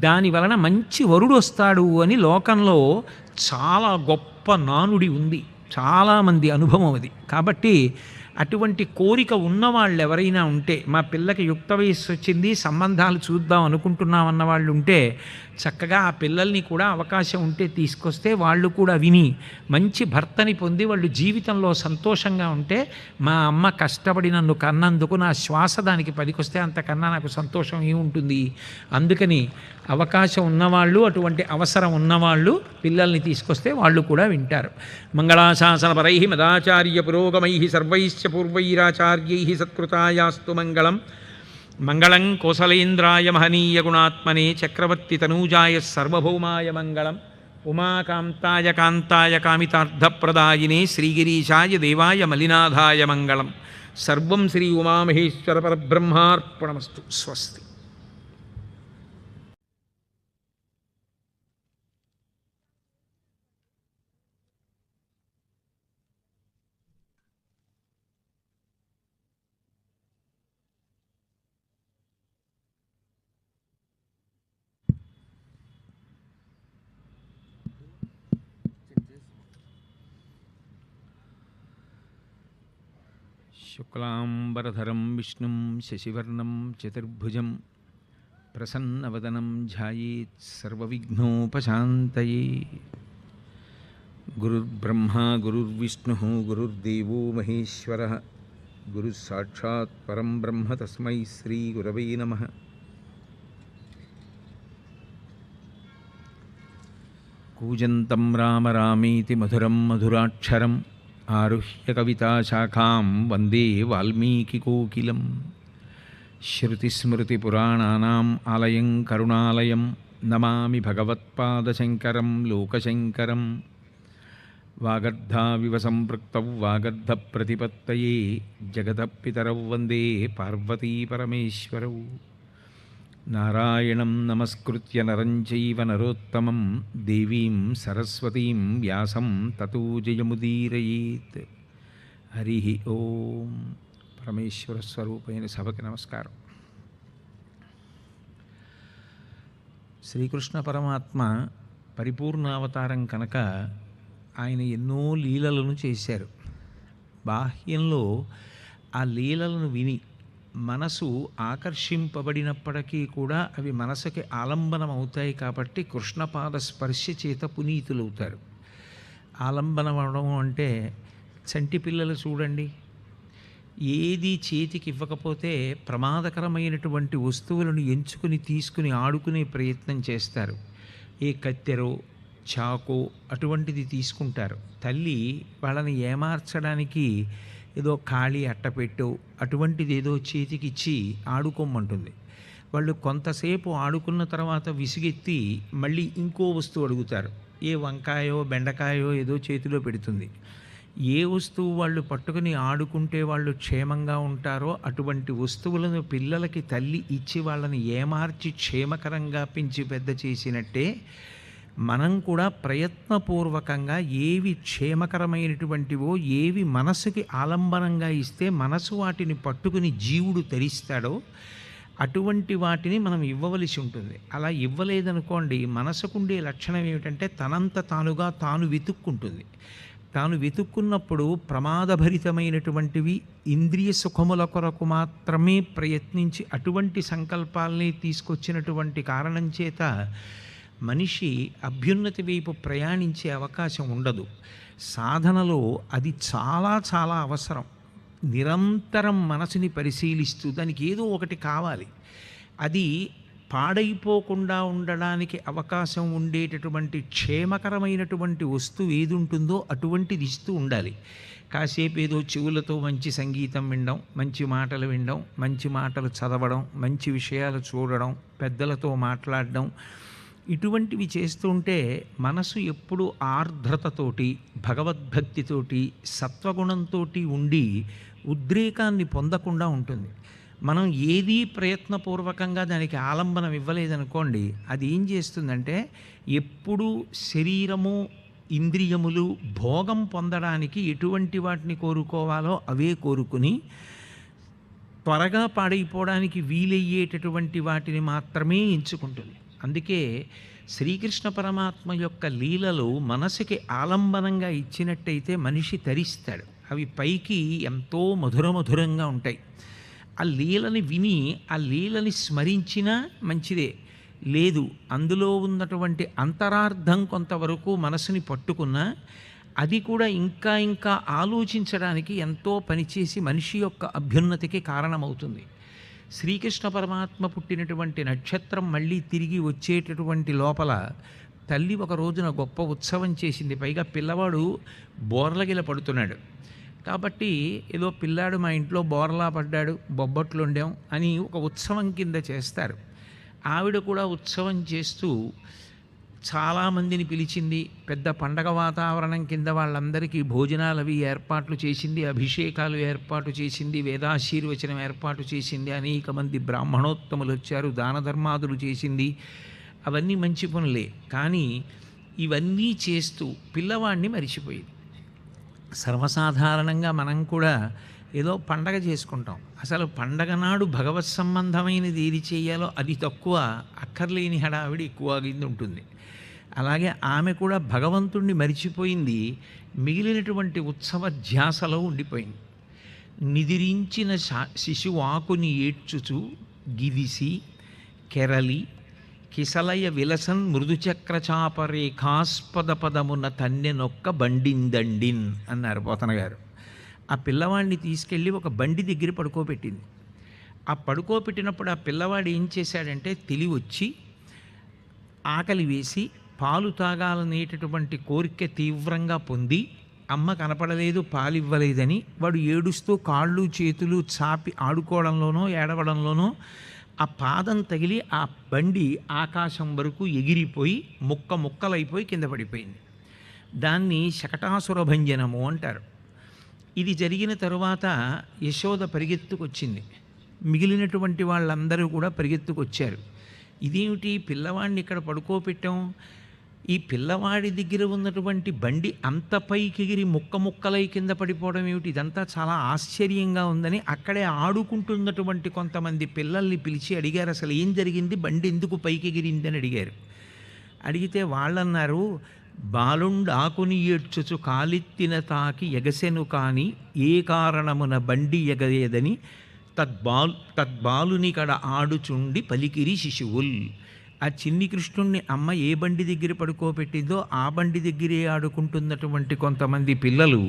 దాని వలన మంచి వరుడు వస్తాడు అని లోకంలో చాలా గొప్ప నానుడి ఉంది, చాలామంది అనుభవం అది. కాబట్టి అటువంటి కోరిక ఉన్నవాళ్ళు ఎవరైనా ఉంటే, మా పిల్లకి యుక్త వయస్సు వచ్చింది సంబంధాలు చూద్దాం అనుకుంటున్నాం అన్నవాళ్ళు ఉంటే చక్కగా ఆ పిల్లల్ని కూడా అవకాశం ఉంటే తీసుకొస్తే వాళ్ళు కూడా విని మంచి భర్తని పొంది వాళ్ళు జీవితంలో సంతోషంగా ఉంటే, మా అమ్మ కష్టపడి నన్ను కన్నందుకు నా శ్వాస దానికి పనికొస్తే అంతకన్నా నాకు సంతోషం ఏముంటుంది. అందుకని అవకాశం ఉన్నవాళ్ళు, అటువంటి అవసరం ఉన్నవాళ్ళు పిల్లల్ని తీసుకొస్తే వాళ్ళు కూడా వింటారు. మంగళాశాసనపరై మదాచార్య పురోగమై సర్వైశ్చ పూర్వైరాచార్యై సత్కృతాయాస్తు మంగళం. మంగళం కోసలేంద్రాయ మహనీయ గుణాత్మనే చక్రవర్తి తనూజాయ సర్వభౌమాయ మంగళం. ఉమాకాంతాయ కాంతాయ కామితార్థప్రదాయినే శ్రీగిరీశాయ దేవాయ మలినాథాయ మంగళం. సర్వం శ్రీ ఉమామహేశ్వర పరబ్రహ్మార్పణమస్తు. స్వస్తి. శుక్లాంబరధరం విష్ణుం శశివర్ణం చతుర్భుజం ప్రసన్నవదనం ధ్యాయేత్ సర్వవిఘ్నోపశాంతయే. గురుర్బ్రహ్మా గురుర్విష్ణుః గురుర్దేవో మహేశ్వరః గురుస్సాక్షాత్ పరం బ్రహ్మ తస్మై శ్రీ గురవే నమః. కూజంతం రామ రామేతి మధురం మధురాక్షరం ఆరుహ్య కవితాశాఖాం వందే వాల్మీకికోకిలం. శ్రుతిస్మృతిపురాణానాం ఆలయం కరుణాలయం నమామి భగవత్పాదశంకరం లోకశంకరం. వాగర్ధావివ సంపృక్తౌ వాగర్ధప్రతిపత్తయే జగతః పితరౌ వందే పార్వతీపరమేశ్వరౌ. నారాయణం నమస్కృత్య నరం చైవ నరోత్తమం దేవీం సరస్వతీం వ్యాసం తతో జయముదీరయేత్. హరి ఓం. పరమేశ్వర స్వరూపైన సభకి నమస్కారం. శ్రీకృష్ణ పరమాత్మ పరిపూర్ణావతారం కనుక ఆయన ఎన్నో లీలలను చేశారు. బాహ్యంలో ఆ లీలలను విని మనసు ఆకర్షింపబడినప్పటికీ కూడా అవి మనసుకి ఆలంబనం అవుతాయి. కాబట్టి కృష్ణపాద స్పర్శ చేత పునీతులవుతారు. ఆలంబనం అవడం అంటే చంటి పిల్లలు చూడండి, ఏది చేతికి ఇవ్వకపోతే ప్రమాదకరమైనటువంటి వస్తువులను ఎంచుకుని తీసుకుని ఆడుకునే ప్రయత్నం చేస్తారు. ఏ కత్తెరో చాకో అటువంటిది తీసుకుంటారు. తల్లి వాళ్ళని ఏమార్చడానికి ఏదో ఖాళీ అట్టపెట్టో అటువంటిది ఏదో చేతికిచ్చి ఆడుకోమంటుంది. వాళ్ళు కొంతసేపు ఆడుకున్న తర్వాత విసిగెత్తి మళ్ళీ ఇంకో వస్తువు అడుగుతారు. ఏ వంకాయో బెండకాయో ఏదో చేతిలో పెడుతుంది. ఏ వస్తువు వాళ్ళు పట్టుకుని ఆడుకుంటే వాళ్ళు క్షేమంగా ఉంటారో అటువంటి వస్తువులను పిల్లలకి తల్లి ఇచ్చి వాళ్ళని ఏమార్చి క్షేమకరంగా పెంచి పెద్ద చేసినట్టే మనం కూడా ప్రయత్నపూర్వకంగా ఏవి క్షేమకరమైనటువంటివో ఏవి మనసుకి ఆలంబనంగా ఇస్తే మనసు వాటిని పట్టుకుని జీవుడు తరిస్తాడో అటువంటి వాటిని మనం ఇవ్వవలసి ఉంటుంది. అలా ఇవ్వలేదనుకోండి, మనసుకుండే లక్షణం ఏమిటంటే తనంత తానుగా తాను వెతుక్కుంటుంది. తాను వెతుక్కున్నప్పుడు ప్రమాదభరితమైనటువంటివి ఇంద్రియ సుఖముల కొరకు మాత్రమే ప్రయత్నించి అటువంటి సంకల్పాలని తీసుకొచ్చినటువంటి కారణం చేత మనిషి అభ్యున్నతి వైపు ప్రయాణించే అవకాశం ఉండదు. సాధనలో అది చాలా చాలా అవసరం. నిరంతరం మనసుని పరిశీలిస్తూ దానికి ఏదో ఒకటి కావాలి. అది పాడైపోకుండా ఉండడానికి అవకాశం ఉండేటటువంటి క్షేమకరమైనటువంటి వస్తువు ఏది ఉంటుందో అటువంటిది ఇస్తూ ఉండాలి. కాసేపు ఏదో చెవులతో మంచి సంగీతం వినడం, మంచి మాటలు వినడం, మంచి మాటలు చదవడం, మంచి విషయాలు చూడడం, పెద్దలతో మాట్లాడడం, ఇటువంటివి చేస్తుంటే మనసు ఎప్పుడు ఆర్ద్రతతోటి భగవద్భక్తితోటి సత్వగుణంతో ఉండి ఉద్రేకాన్ని పొందకుండా ఉంటుంది. మనం ఏదీ ప్రయత్నపూర్వకంగా దానికి ఆలంబనం ఇవ్వలేదనుకోండి, అది ఏం చేస్తుందంటే ఎప్పుడూ శరీరము ఇంద్రియములు భోగం పొందడానికి ఎటువంటి వాటిని కోరుకోవాలో అవే కోరుకుని త్వరగా పాడైపోవడానికి వీలయ్యేటటువంటి వాటిని మాత్రమే ఎంచుకుంటుంది. అందుకే శ్రీకృష్ణ పరమాత్మ యొక్క లీలలు మనసుకి ఆలంబనంగా ఇచ్చినట్టయితే మనిషి తరిస్తాడు. అవి పైకి ఎంతో మధురమధురంగా ఉంటాయి. ఆ లీలని విని ఆ లీలని స్మరించినా మంచిదే. లేదు, అందులో ఉన్నటువంటి అంతరార్థం కొంతవరకు మనసుని పట్టుకున్నా అది కూడా ఇంకా ఇంకా ఆలోచించడానికి ఎంతో పనిచేసి మనిషి యొక్క అభ్యున్నతికి కారణమవుతుంది. శ్రీకృష్ణ పరమాత్మ పుట్టినటువంటి నక్షత్రం మళ్ళీ తిరిగి వచ్చేటటువంటి లోపల తల్లి ఒక రోజున గొప్ప ఉత్సవం చేసింది. పైగా పిల్లవాడు బోర్లగిల పడుతున్నాడు కాబట్టి ఏదో పిల్లాడు మా ఇంట్లో బోర్లా పడ్డాడు, బొబ్బట్లు వండాం అని ఒక ఉత్సవం కింద చేస్తారు. ఆవిడ కూడా ఉత్సవం చేస్తూ చాలామందిని పిలిచింది. పెద్ద పండగ వాతావరణం కింద వాళ్ళందరికీ భోజనాలు అవి ఏర్పాట్లు చేసింది, అభిషేకాలు ఏర్పాటు చేసింది, వేదాశీర్వచనం ఏర్పాటు చేసింది, అనేక మంది బ్రాహ్మణోత్తములు వచ్చారు, దాన ధర్మాదులు చేసింది. అవన్నీ మంచి పనులే. కానీ ఇవన్నీ చేస్తూ పిల్లవాడిని మరిచిపోయింది. సర్వసాధారణంగా మనం కూడా ఏదో పండగ చేసుకుంటాం. అసలు పండగ నాడు భగవత్ సంబంధమైనది ఏది చేయాలో అది తక్కువ, అక్కర్లేని హడావిడి ఎక్కువగా ఉంటుంది. అలాగే ఆమె కూడా భగవంతుణ్ణి మరిచిపోయింది, మిగిలినటువంటి ఉత్సవ ధ్యాసలో ఉండిపోయింది. నిదిరించిన శిశువాకుని ఏడ్చుచు గిదిసి కెరలి కిసలయ విలసన్ మృదుచక్రచాపరేఖాస్పద పదమున తన్నెనొక్క బండిందండిన్ అన్నారు పోతన గారు. ఆ పిల్లవాడిని తీసుకెళ్ళి ఒక బండి దగ్గర పడుకోబెట్టింది. ఆ పడుకోబెట్టినప్పుడు ఆ పిల్లవాడు ఏం చేశాడంటే తెలివి వచ్చి ఆకలి వేసి పాలు తాగాలనేటటువంటి కోరిక తీవ్రంగా పొంది అమ్మ కనపడలేదు, పాలు ఇవ్వలేదని వాడు ఏడుస్తూ కాళ్ళు చేతులు చాపి ఆడుకోవడంలోనో ఏడవడంలోనో ఆ పాదం తగిలి ఆ బండి ఆకాశం వరకు ఎగిరిపోయి ముక్కలైపోయి కింద పడిపోయింది. దాన్ని శకటాసుర భంజనము అంటారు. ఇది జరిగిన తరువాత యశోద పరిగెత్తుకొచ్చింది. మిగిలినటువంటి వాళ్ళందరూ కూడా పరిగెత్తుకొచ్చారు. ఇదేమిటి, పిల్లవాడిని ఇక్కడ పడుకోపెట్టాం, ఈ పిల్లవాడి దగ్గర ఉన్నటువంటి బండి అంత పైకి ఎగిరి ముక్కలై కింద పడిపోవడం ఏమిటి, ఇదంతా చాలా ఆశ్చర్యంగా ఉందని అక్కడే ఆడుకుంటున్నటువంటి కొంతమంది పిల్లల్ని పిలిచి అడిగారు, అసలు ఏం జరిగింది, బండి ఎందుకు పైకి ఎగిరిందని అడిగారు. అడిగితే వాళ్ళన్నారు, బాలుండాకుని ఏడ్చుచు కాలిత్తిన తాకి ఎగసెను కాని ఏ కారణమున బండి ఎగయేదని తద్బాలుని కడ ఆడుచుండి పలికిరి శిశువుల్. ఆ చిన్ని కృష్ణుణ్ణి అమ్మ ఏ బండి దగ్గర పడుకోబెట్టిందో ఆ బండి దగ్గరే ఆడుకుంటున్నటువంటి కొంతమంది పిల్లలు,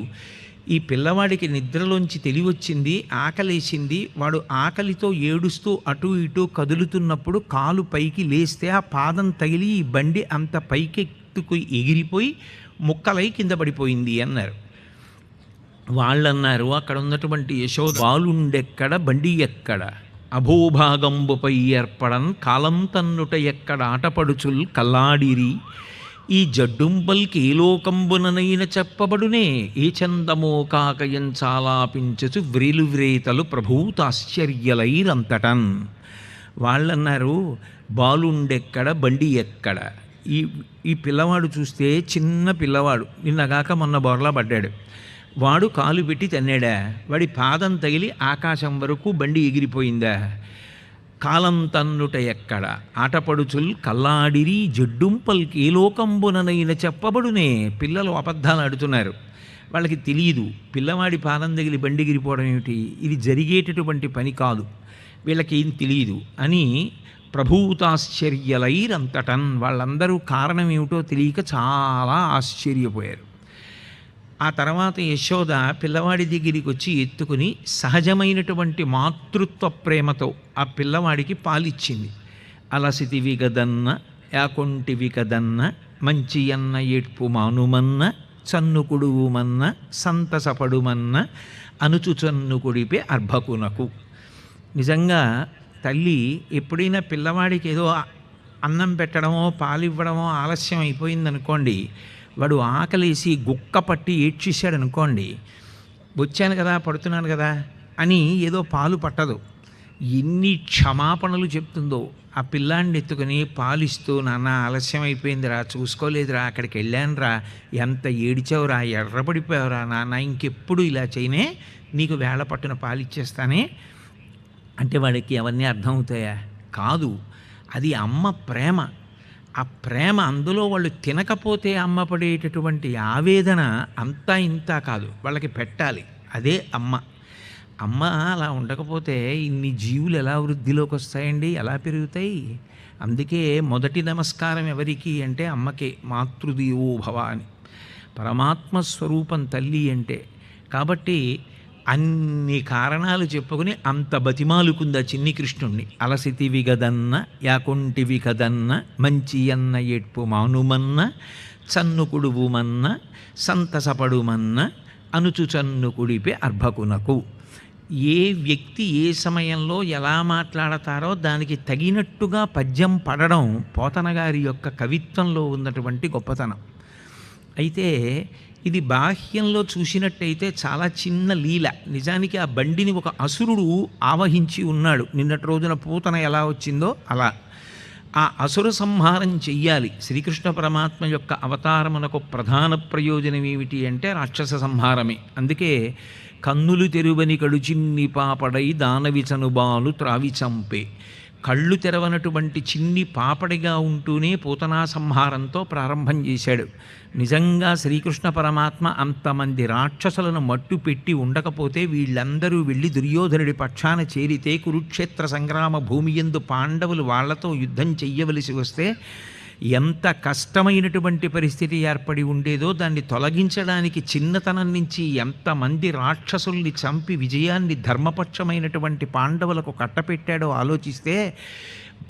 ఈ పిల్లవాడికి నిద్రలోంచి తెలివచ్చింది, ఆకలేసింది, వాడు ఆకలితో ఏడుస్తూ అటు ఇటు కదులుతున్నప్పుడు కాలు పైకి లేస్తే ఆ పాదం తగిలి ఈ బండి అంత పైకెత్తుకు ఎగిరిపోయి ముక్కలై కింద పడిపోయింది అన్నారు. వాళ్ళన్నారు, అక్కడ ఉన్నటువంటి యశోద, బాలుండెక్కడ బండి ఎక్కడ, అభోభాగంబుపై ఏర్పడన్ కాలం తన్నుట ఎక్కడ ఆటపడుచుల్ కల్లాడిరి, ఈ జడ్డుంబల్కి ఏ లోకంబుననైన చెప్పబడునే ఏ చందమో కాకయంచాలాపించచు వ్రేలువ్రేతలు ప్రభూతాశ్చర్యలైరంతటన్. వాళ్ళన్నారు, బాలుండెక్కడ బండి ఎక్కడ. ఈ పిల్లవాడు చూస్తే చిన్న పిల్లవాడు, నిన్నగాక మొన్న బొర్లా పడ్డాడు, వాడు కాలు పెట్టి తన్నాడా, వాడి పాదం తగిలి ఆకాశం వరకు బండి ఎగిరిపోయిందా, కాలం తన్నుట ఎక్కడ ఆటపడుచుల్ కల్లాడిరి జడ్డుంపల్కి ఏ లోకంబుననైన చెప్పబడునే. పిల్లలు అబద్ధాలు ఆడుతున్నారు, వాళ్ళకి తెలియదు పిల్లవాడి పాదం తగిలి బండి ఎగిరిపోవడం ఏమిటి, ఇది జరిగేటటువంటి పని కాదు, వీళ్ళకి ఏం తెలియదు అని ప్రభూతాశ్చర్యలైరంతటన్. వాళ్ళందరూ కారణం ఏమిటో తెలియక చాలా ఆశ్చర్యపోయారు. ఆ తర్వాత యశోద పిల్లవాడి దగ్గరికి వచ్చి ఎత్తుకుని సహజమైనటువంటి మాతృత్వ ప్రేమతో ఆ పిల్లవాడికి పాలిచ్చింది. అలసితివి గదన్న యాకొంటివి కదన్న మంచి అన్న ఏడ్పు మానుమన్న చన్నుకుడుమన్న సంతసపడుమన్న అనుచు చన్నుకుడిపే అర్భకునకు. నిజంగా తల్లి ఎప్పుడైనా పిల్లవాడికి ఏదో అన్నం పెట్టడమో పాలివ్వడమో ఆలస్యం అయిపోయిందనుకోండి, వాడు ఆకలేసి గుక్క పట్టి ఏడ్చేసాడు అనుకోండి, వచ్చాను కదా పడుతున్నాను కదా అని ఏదో పాలు పట్టదు, ఎన్ని క్షమాపణలు చెప్తుందో. ఆ పిల్లాడిని ఎత్తుకుని పాలిస్తూ, నాన్న ఆలస్యం అయిపోయిందిరా, చూసుకోలేదురా, అక్కడికి వెళ్ళానురా, ఎంత ఏడిచావురా, ఎర్రపడిపోయావురా నాన్న, ఇంకెప్పుడు ఇలా చేయనే, నీకు వేళ పట్టున పాలిచ్చేస్తానే అంటే వాడికి అవన్నీ అర్థమవుతాయా? కాదు. అది అమ్మ ప్రేమ. ఆ ప్రేమ అందులో వాళ్ళు తినకపోతే అమ్మ పడేటటువంటి ఆవేదన అంతా ఇంతా కాదు, వాళ్ళకి పెట్టాలి, అదే అమ్మ. అమ్మ అలా ఉండకపోతే ఇన్ని జీవులు ఎలా వృద్ధిలోకి వస్తాయండి, ఎలా పెరుగుతాయి? అందుకే మొదటి నమస్కారం ఎవరికి అంటే అమ్మకే, మాతృదేవో భవ అని. పరమాత్మ స్వరూపం తల్లి అంటే. కాబట్టి అన్ని కారణాలు చెప్పుకుని అంత బతిమాలుకుందా చిన్ని కృష్ణుణ్ణి. అలసితివి గదన్న యాకొంటివి కదన్న మంచి అన్న ఏడ్పు మానుమన్న చన్నుకుడువుమన్న సంతసపడుమన్న అనుచు చన్నుకుడిపే అర్భకునకు. ఏ వ్యక్తి ఏ సమయంలో ఎలా మాట్లాడతారో దానికి తగినట్టుగా పద్యం పడడం పోతన గారి యొక్క కవిత్వంలో ఉన్నటువంటి గొప్పతనం. అయితే ఇది బాహ్యంలో చూసినట్టయితే చాలా చిన్న లీల. నిజానికి ఆ బండిని ఒక అసురుడు ఆవహించి ఉన్నాడు. నిన్నటి రోజున పూతన ఎలా వచ్చిందో అలా ఆ అసుర సంహారం చెయ్యాలి. శ్రీకృష్ణ పరమాత్మ యొక్క అవతారమునకు ప్రధాన ప్రయోజనం ఏమిటి అంటే రాక్షస సంహారమే. అందుకే కన్నులు తెరువని కడుచిన్ని పాపడై దానవి చనుబాలు త్రావి చంపే. కళ్ళు తెరవనటువంటి చిన్ని పాపడిగా ఉంటూనే పూతనా సంహారంతో ప్రారంభం చేశాడు. నిజంగా శ్రీకృష్ణ పరమాత్మ అంతమంది రాక్షసులను మట్టు పెట్టి ఉండకపోతే వీళ్ళందరూ వెళ్ళి దుర్యోధనుడి పక్షాన చేరితే కురుక్షేత్ర సంగ్రామ భూమి యందు పాండవులు వాళ్లతో యుద్ధం చెయ్యవలసి వస్తే ఎంత కష్టమైనటువంటి పరిస్థితి ఏర్పడి ఉండేదో దాన్ని తొలగించడానికి చిన్నతనం నుంచి ఎంతమంది రాక్షసుల్ని చంపి విజయాన్ని ధర్మపక్షమైనటువంటి పాండవులకు కట్టపెట్టాడో ఆలోచిస్తే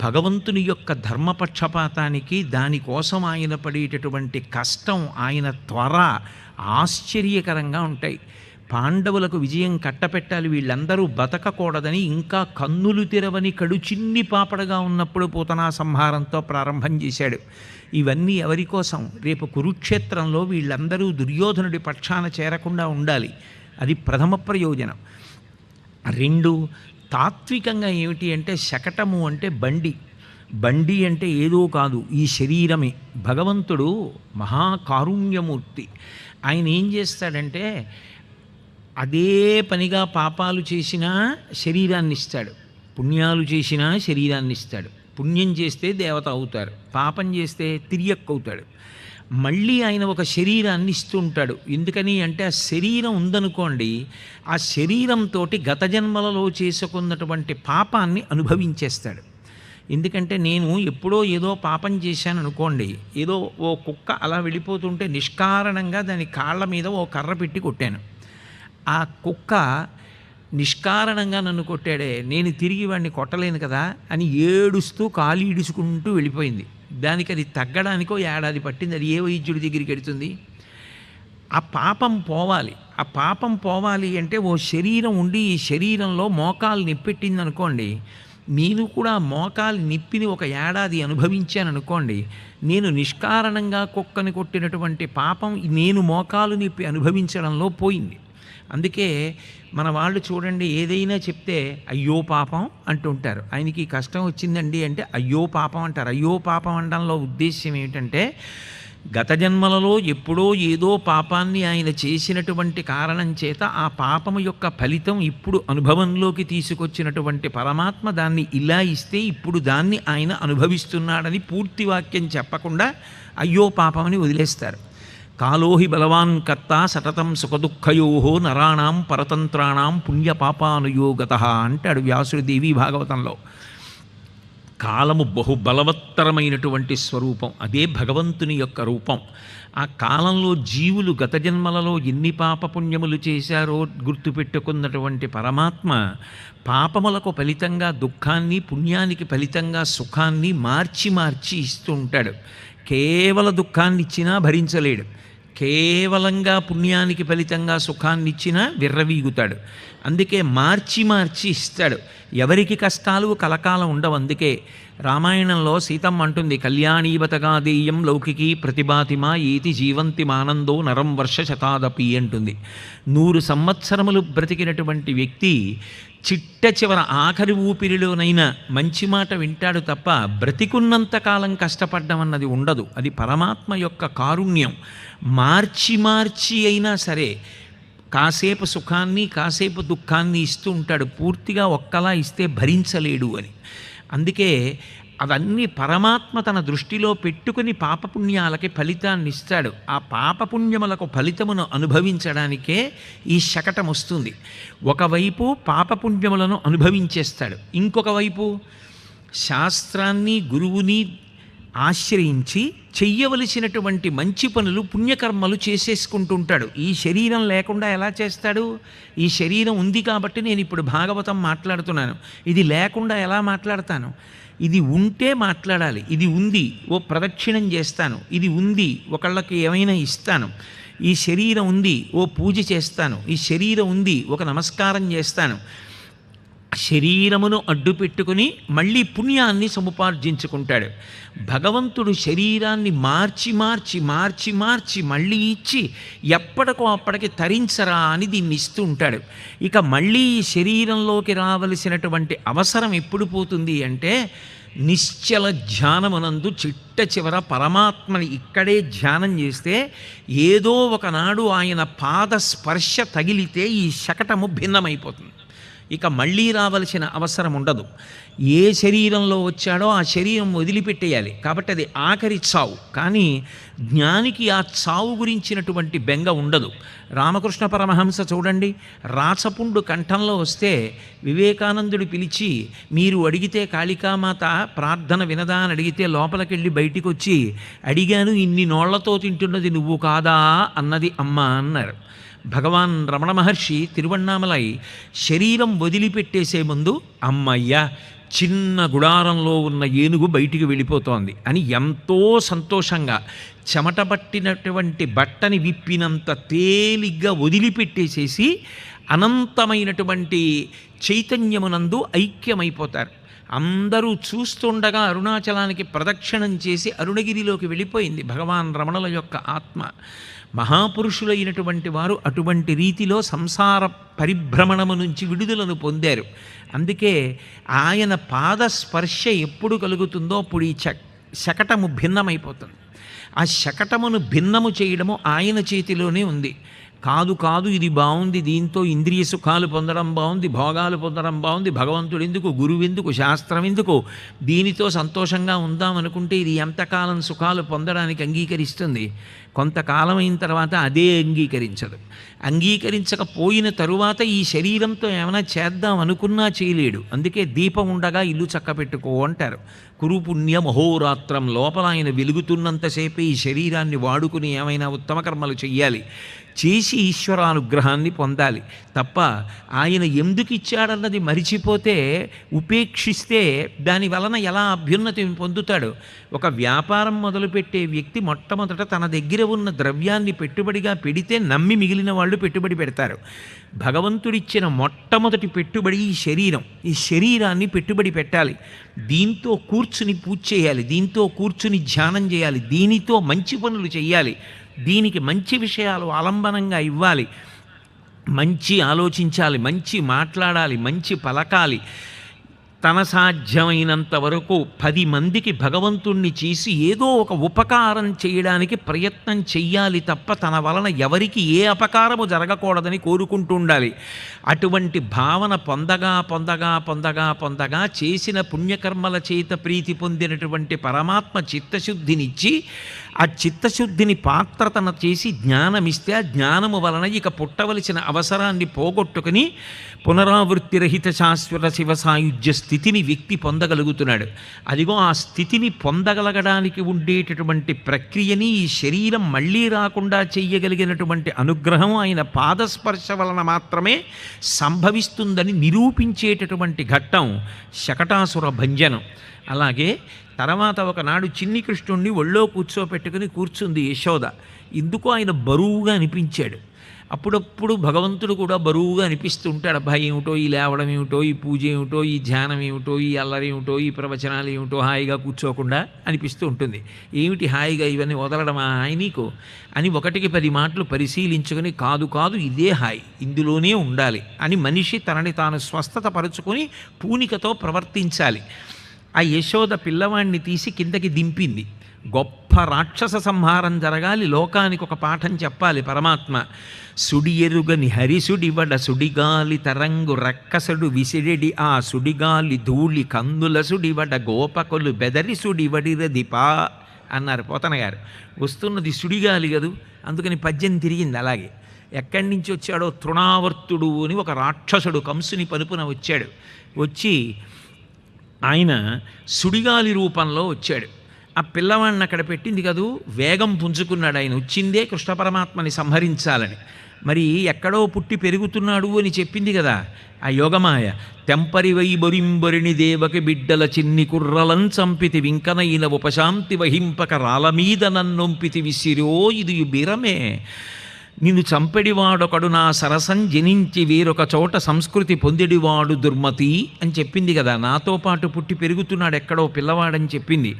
భగవంతుని యొక్క ధర్మపక్షపాతానికి దానికోసం ఆయన పడేటటువంటి కష్టం, ఆయన త్వర ఆశ్చర్యకరంగా ఉంటాయి. పాండవులకు విజయం కట్టపెట్టాలి, వీళ్ళందరూ బతకకూడదని ఇంకా కన్నులు తెరవని కడు చిన్ని పాపడగా ఉన్నప్పుడు పూతనా సంహారంతో ప్రారంభం చేశాడు. ఇవన్నీ ఎవరి కోసం? రేపు కురుక్షేత్రంలో వీళ్ళందరూ దుర్యోధనుడి పక్షాన చేరకుండా ఉండాలి. అది ప్రథమ ప్రయోజనం. రెండు, తాత్వికంగా ఏమిటి అంటే శకటము అంటే బండి. బండి అంటే ఏదో కాదు, ఈ శరీరమే. భగవంతుడు మహాకారుణ్యమూర్తి. ఆయన ఏం చేస్తాడంటే అదే పనిగా పాపాలు చేసినా శరీరాన్ని ఇస్తాడు, పుణ్యాలు చేసినా శరీరాన్ని ఇస్తాడు. పుణ్యం చేస్తే దేవత అవుతారు, పాపం చేస్తే తిరియక్కవుతాడు. మళ్ళీ ఆయన ఒక శరీరాన్ని ఇస్తూ ఉంటాడు. ఎందుకని అంటే ఆ శరీరం ఉందనుకోండి, ఆ శరీరంతో గత జన్మలలో చేసుకున్నటువంటి పాపాన్ని అనుభవించేస్తాడు. ఎందుకంటే నేను ఎప్పుడో ఏదో పాపం చేశాను అనుకోండి, ఏదో ఓ కుక్క అలా వెళ్ళిపోతుంటే నిష్కారణంగా దాని కాళ్ళ మీద ఓ కర్ర పెట్టి కొట్టాను. ఆ కుక్క నిష్కారణంగా నన్ను కొట్టాడే, నేను తిరిగి వాడిని కొట్టలేను కదా అని ఏడుస్తూ కాలు ఈడుచుకుంటూ వెళ్ళిపోయింది. దానికి అది తగ్గడానికో ఏడాది పట్టింది. అది ఏ వైద్యుడి దగ్గరికి వెడుతుంది? ఆ పాపం పోవాలి. ఆ పాపం పోవాలి అంటే ఓ శరీరం ఉండి ఈ శరీరంలో మోకాలు నిప్పెట్టింది అనుకోండి, నేను కూడా మోకాలు నిప్పిని ఒక ఏడాది అనుభవించాను అనుకోండి, నేను నిష్కారణంగా కుక్కని కొట్టినటువంటి పాపం నేను మోకాలు నిప్పి అనుభవించడంలో పోయింది. అందుకే మన వాళ్ళు చూడండి, ఏదైనా చెప్తే అయ్యో పాపం అంటుంటారు. ఆయనకి కష్టం వచ్చిందండి అంటే అయ్యో పాపం అంటారు. అయ్యో పాపం అనడంలో ఉద్దేశ్యం ఏమిటంటే గత జన్మలలో ఎప్పుడో ఏదో పాపాన్ని ఆయన చేసినటువంటి కారణం చేత ఆ పాపము యొక్క ఫలితం ఇప్పుడు అనుభవంలోకి తీసుకొచ్చినటువంటి పరమాత్మ దాన్ని ఇలా ఇస్తే ఇప్పుడు దాన్ని ఆయన అనుభవిస్తున్నాడని పూర్తి వాక్యం చెప్పకుండా అయ్యో పాపమని వదిలేస్తారు. కాలోహి బలవాన్ కర్త సతతం సుఖదుఃఖయో నరాణం పరతంత్రాణం పుణ్యపాపానుయోగత అంటాడు వ్యాసుడు దేవీ భాగవతంలో. కాలము బహుబలవత్తరమైనటువంటి స్వరూపం, అదే భగవంతుని యొక్క రూపం. ఆ కాలంలో జీవులు గత జన్మలలో ఎన్ని పాపపుణ్యములు చేశారో గుర్తుపెట్టుకున్నటువంటి పరమాత్మ పాపములకు ఫలితంగా దుఃఖాన్ని, పుణ్యానికి ఫలితంగా సుఖాన్ని మార్చి మార్చి ఇస్తూ ఉంటాడు. కేవల దుఃఖాన్ని ఇచ్చినా భరించలేడు, కేవలంగా పుణ్యానికి ఫలితంగా సుఖాన్ని ఇచ్చినా విర్రవీగుతాడు. అందుకే మార్చి మార్చి ఇస్తాడు. ఎవరికి కష్టాలు కలకాలం ఉండవు. అందుకే రామాయణంలో సీతమ్మ అంటుంది, కళ్యాణీవతగా దేయం లౌకికీ ప్రతిభాతిమా ఏతి జీవంతి మానందో నరం వర్ష శతాదపి అంటుంది. 100 సంవత్సరములు బ్రతికినటువంటి వ్యక్తి చిట్ట చివర ఆఖరి ఊపిరిలోనైనా మంచి మాట వింటాడు తప్ప బ్రతికున్నంతకాలం కష్టపడ్డం అన్నది ఉండదు. అది పరమాత్మ యొక్క కారుణ్యం. మార్చి మార్చి అయినా సరే కాసేపు సుఖాన్ని కాసేపు దుఃఖాన్ని ఇస్తూ ఉంటాడు. పూర్తిగా ఒక్కలా ఇస్తే భరించలేడు అని. అందుకే అవన్నీ పరమాత్మ తన దృష్టిలో పెట్టుకుని పాపపుణ్యాలకి ఫలితాన్ని ఇస్తాడు. ఆ పాపపుణ్యములకు ఫలితమును అనుభవించడానికే ఈ శకటం వస్తుంది. ఒకవైపు పాపపుణ్యములను అనుభవించేస్తాడు, ఇంకొక వైపు శాస్త్రాన్ని గురువుని ఆశ్రయించి చెయ్యవలసినటువంటి మంచి పనులు పుణ్యకర్మలు చేసేసుకుంటుంటాడు. ఈ శరీరం లేకుండా ఎలా చేస్తాడు? ఈ శరీరం ఉంది కాబట్టి నేను ఇప్పుడు భాగవతం మాట్లాడుతున్నాను. ఇది లేకుండా ఎలా మాట్లాడతాను? ఇది ఉంటే మాట్లాడాలి. ఇది ఉంది, ఓ ప్రదక్షిణం చేస్తాను. ఇది ఉంది, ఒకళ్ళకి ఏమైనా ఇస్తాను. ఈ శరీరం ఉంది, ఓ పూజ చేస్తాను, ఈ శరీరం ఉంది, ఒక నమస్కారం చేస్తాను. శరీరమును అడ్డు పెట్టుకుని మళ్ళీ పుణ్యాన్ని సముపార్జించుకుంటాడు. భగవంతుడు శరీరాన్ని మార్చి మార్చి మార్చి మార్చి మళ్ళీ ఇచ్చి ఎప్పటికో అప్పటికి తరించరా అని దీన్ని ఇస్తూ ఉంటాడు. ఇక మళ్ళీ ఈ శరీరంలోకి రావలసినటువంటి అవసరం ఎప్పుడు పోతుంది అంటే, నిశ్చల ధ్యానమునందు చిట్ట చివర పరమాత్మని ఇక్కడే ధ్యానం చేస్తే ఏదో ఒకనాడు ఆయన పాద స్పర్శ తగిలితే ఈ శకటము భిన్నమైపోతుంది. ఇక మళ్ళీ రావలసిన అవసరం ఉండదు. ఏ శరీరంలో వచ్చాడో ఆ శరీరం వదిలిపెట్టేయాలి. కాబట్టి అది ఆఖరి చావు. కానీ జ్ఞానికి ఆ చావు గురించినటువంటి బెంగ ఉండదు. రామకృష్ణ పరమహంస చూడండి, రాచపుండు కంఠంలో వస్తే వివేకానందుడు పిలిచి, మీరు అడిగితే కాళికామాత ప్రార్థన వినదా అని అడిగితే లోపలికెళ్ళి బయటికి వచ్చి అడిగాను, ఇన్ని నోళ్లతో తింటున్నది నువ్వు కాదా అన్నది అమ్మ అన్నారు. భగవాన్ రమణ మహర్షి తిరువణ్ణామలై శరీరం వదిలిపెట్టేసే ముందు, అమ్మయ్య చిన్న గుడారంలో ఉన్న ఏనుగు బయటికి వెళ్ళిపోతోంది అని ఎంతో సంతోషంగా చెమట పట్టినటువంటి బట్టని విప్పినంత తేలిగ్గా వదిలిపెట్టేసేసి అనంతమైనటువంటి చైతన్యమునందు ఐక్యమైపోతారు. అందరూ చూస్తుండగా అరుణాచలానికి ప్రదక్షిణం చేసి అరుణగిరిలోకి వెళ్ళిపోయింది భగవాన్ రమణుల యొక్క ఆత్మ. మహాపురుషులైనటువంటి వారు అటువంటి రీతిలో సంసార పరిభ్రమణము నుంచి విడుదలను పొందారు. అందుకే ఆయన పాద స్పర్శ ఎప్పుడు కలుగుతుందో అప్పుడు ఈ శకటము భిన్నమైపోతుంది. ఆ శకటమును భిన్నము చేయడము ఆయన చేతిలోనే ఉంది. కాదు ఇది బాగుంది, దీంతో ఇంద్రియ సుఖాలు పొందడం బాగుంది, భోగాలు పొందడం బాగుంది, భగవంతుడు ఎందుకు, గురువు ఎందుకు, శాస్త్రం ఎందుకు, దీనితో సంతోషంగా ఉందామనుకుంటే ఇది ఎంతకాలం సుఖాలు పొందడానికి అంగీకరిస్తుంది? కొంతకాలం అయిన తర్వాత అదే అంగీకరించదు. అంగీకరించకపోయిన తరువాత ఈ శరీరంతో ఏమైనా చేద్దాం అనుకున్నా చేయలేడు. అందుకే దీపం ఉండగా ఇల్లు చక్కపెట్టుకో అంటారు. కురు పుణ్య మహోరాత్రం, లోపల ఆయన వెలుగుతున్నంతసేపే ఈ శరీరాన్ని వాడుకుని ఏమైనా ఉత్తమ కర్మలు చెయ్యాలి, చేసి ఈశ్వరానుగ్రహాన్ని పొందాలి తప్ప ఆయన ఎందుకు ఇచ్చాడన్నది మరిచిపోతే, ఉపేక్షిస్తే దాని వలన ఎలా అభ్యున్నతి పొందుతాడు? ఒక వ్యాపారం మొదలుపెట్టే వ్యక్తి మొట్టమొదట తన దగ్గర ఉన్న ద్రవ్యాన్ని పెట్టుబడిగా పెడితే నమ్మి మిగిలిన వాళ్ళు పెట్టుబడి పెడతారు. భగవంతుడిచ్చిన మొట్టమొదటి పెట్టుబడి ఈ శరీరం. ఈ శరీరాన్ని పెట్టుబడి పెట్టాలి, దీంతో కూర్చుని పూజ చేయాలి, దీంతో కూర్చుని ధ్యానం చేయాలి, దీనితో మంచి పనులు చేయాలి, దీనికి మంచి విషయాలు ఆలంబనంగా ఇవ్వాలి, మంచి ఆలోచించాలి, మంచి మాట్లాడాలి, మంచి పలకాలి. తన సాధ్యమైనంత వరకు 10 మందికి భగవంతుణ్ణి చేసి ఏదో ఒక ఉపకారం చేయడానికి ప్రయత్నం చెయ్యాలి తప్ప తన వలన ఎవరికి ఏ అపకారము జరగకూడదని కోరుకుంటూ ఉండాలి. అటువంటి భావన పొందగా పొందగా పొందగా పొందగా చేసిన పుణ్యకర్మల చేత ప్రీతి పొందినటువంటి పరమాత్మ చిత్తశుద్ధినిచ్చి ఆ చిత్తశుద్ధిని పాత్రతన చేసి జ్ఞానమిస్తే ఆ జ్ఞానము వలన ఇక పుట్టవలసిన అవసరాన్ని పోగొట్టుకుని పునరావృత్తి రహిత శాశ్వత శివ సాయుధ్య స్థితిని వ్యక్తి పొందగలుగుతున్నాడు. అదిగో ఆ స్థితిని పొందగలగడానికి ఉండేటటువంటి ప్రక్రియని ఈ శరీరం మళ్ళీ రాకుండా చెయ్యగలిగినటువంటి అనుగ్రహం ఆయన పాదస్పర్శ వలన మాత్రమే సంభవిస్తుందని నిరూపించేటటువంటి ఘట్టం శకటాసుర భంజనం. అలాగే తర్వాత ఒకనాడు చిన్ని కృష్ణుణ్ణి ఒళ్ళో కూర్చుంది యశోద. ఇందుకు ఆయన బరువుగా అనిపించాడు. అప్పుడప్పుడు భగవంతుడు కూడా బరువుగా అనిపిస్తూ ఉంటాడు. అబ్బాయి ఏమిటో, ఈ లేవడం ఏమిటో, ఈ పూజ ఏమిటో, ఈ ధ్యానం ఏమిటో, ఈ అల్లరి ఏమిటో, ఈ ప్రవచనాలు ఏమిటో, హాయిగా కూర్చోకుండా అనిపిస్తూ ఉంటుంది. ఏమిటి హాయిగా ఇవన్నీ వదలడమా హాయి నీకు అని 1కి 10 మాటలు పరిశీలించుకొని, కాదు ఇదే హాయి, ఇందులోనే ఉండాలి అని మనిషి తనని తాను స్వస్థత పరుచుకొని పూనికతో ప్రవర్తించాలి. ఆ యశోద పిల్లవాడిని తీసి కిందకి దింపింది. గొప్ప రాక్షస సంహారం జరగాలి, లోకానికి ఒక పాఠం చెప్పాలి పరమాత్మ. సుడి ఎరుగని హరిసుడివడ సుడిగాలి తరంగు రక్కసడు విసిరెడి ఆ సుడిగాలి ధూళి కందుల సుడివడ గోపకులు బెదరి సుడివడిరదిపా అన్నారు పోతన గారు. వస్తున్నది సుడిగాలి కదూ, అందుకని పద్యం తిరిగింది. అలాగే ఎక్కడి నుంచి వచ్చాడో తృణావర్తుడు అని ఒక రాక్షసుడు కంసుని పలుపున వచ్చాడు. వచ్చి ఆయన సుడిగాలి రూపంలో వచ్చాడు. ఆ పిల్లవాడిని అక్కడ పెట్టింది కదూ, వేగం పుంజుకున్నాడు. ఆయన వచ్చిందే కృష్ణ పరమాత్మని సంహరించాలని. మరి ఎక్కడో పుట్టి పెరుగుతున్నాడు అని చెప్పింది కదా ఆ యోగమాయ. తెంపరివై బొరింబొరిని దేవకి బిడ్డల చిన్ని కుర్రలం చంపితి వింకనైన ఉపశాంతి వహింపక రాల మీద నన్నొంపితి విసిరో ఇది బిరమే. నిన్ను చంపెడివాడొకడు నా సరసం జనించి వేరొక చోట సంస్కృతి పొందిడివాడు దుర్మతి అని చెప్పింది కదా. నాతో పాటు పుట్టి పెరుగుతున్నాడు ఎక్కడో పిల్లవాడని చెప్పింది.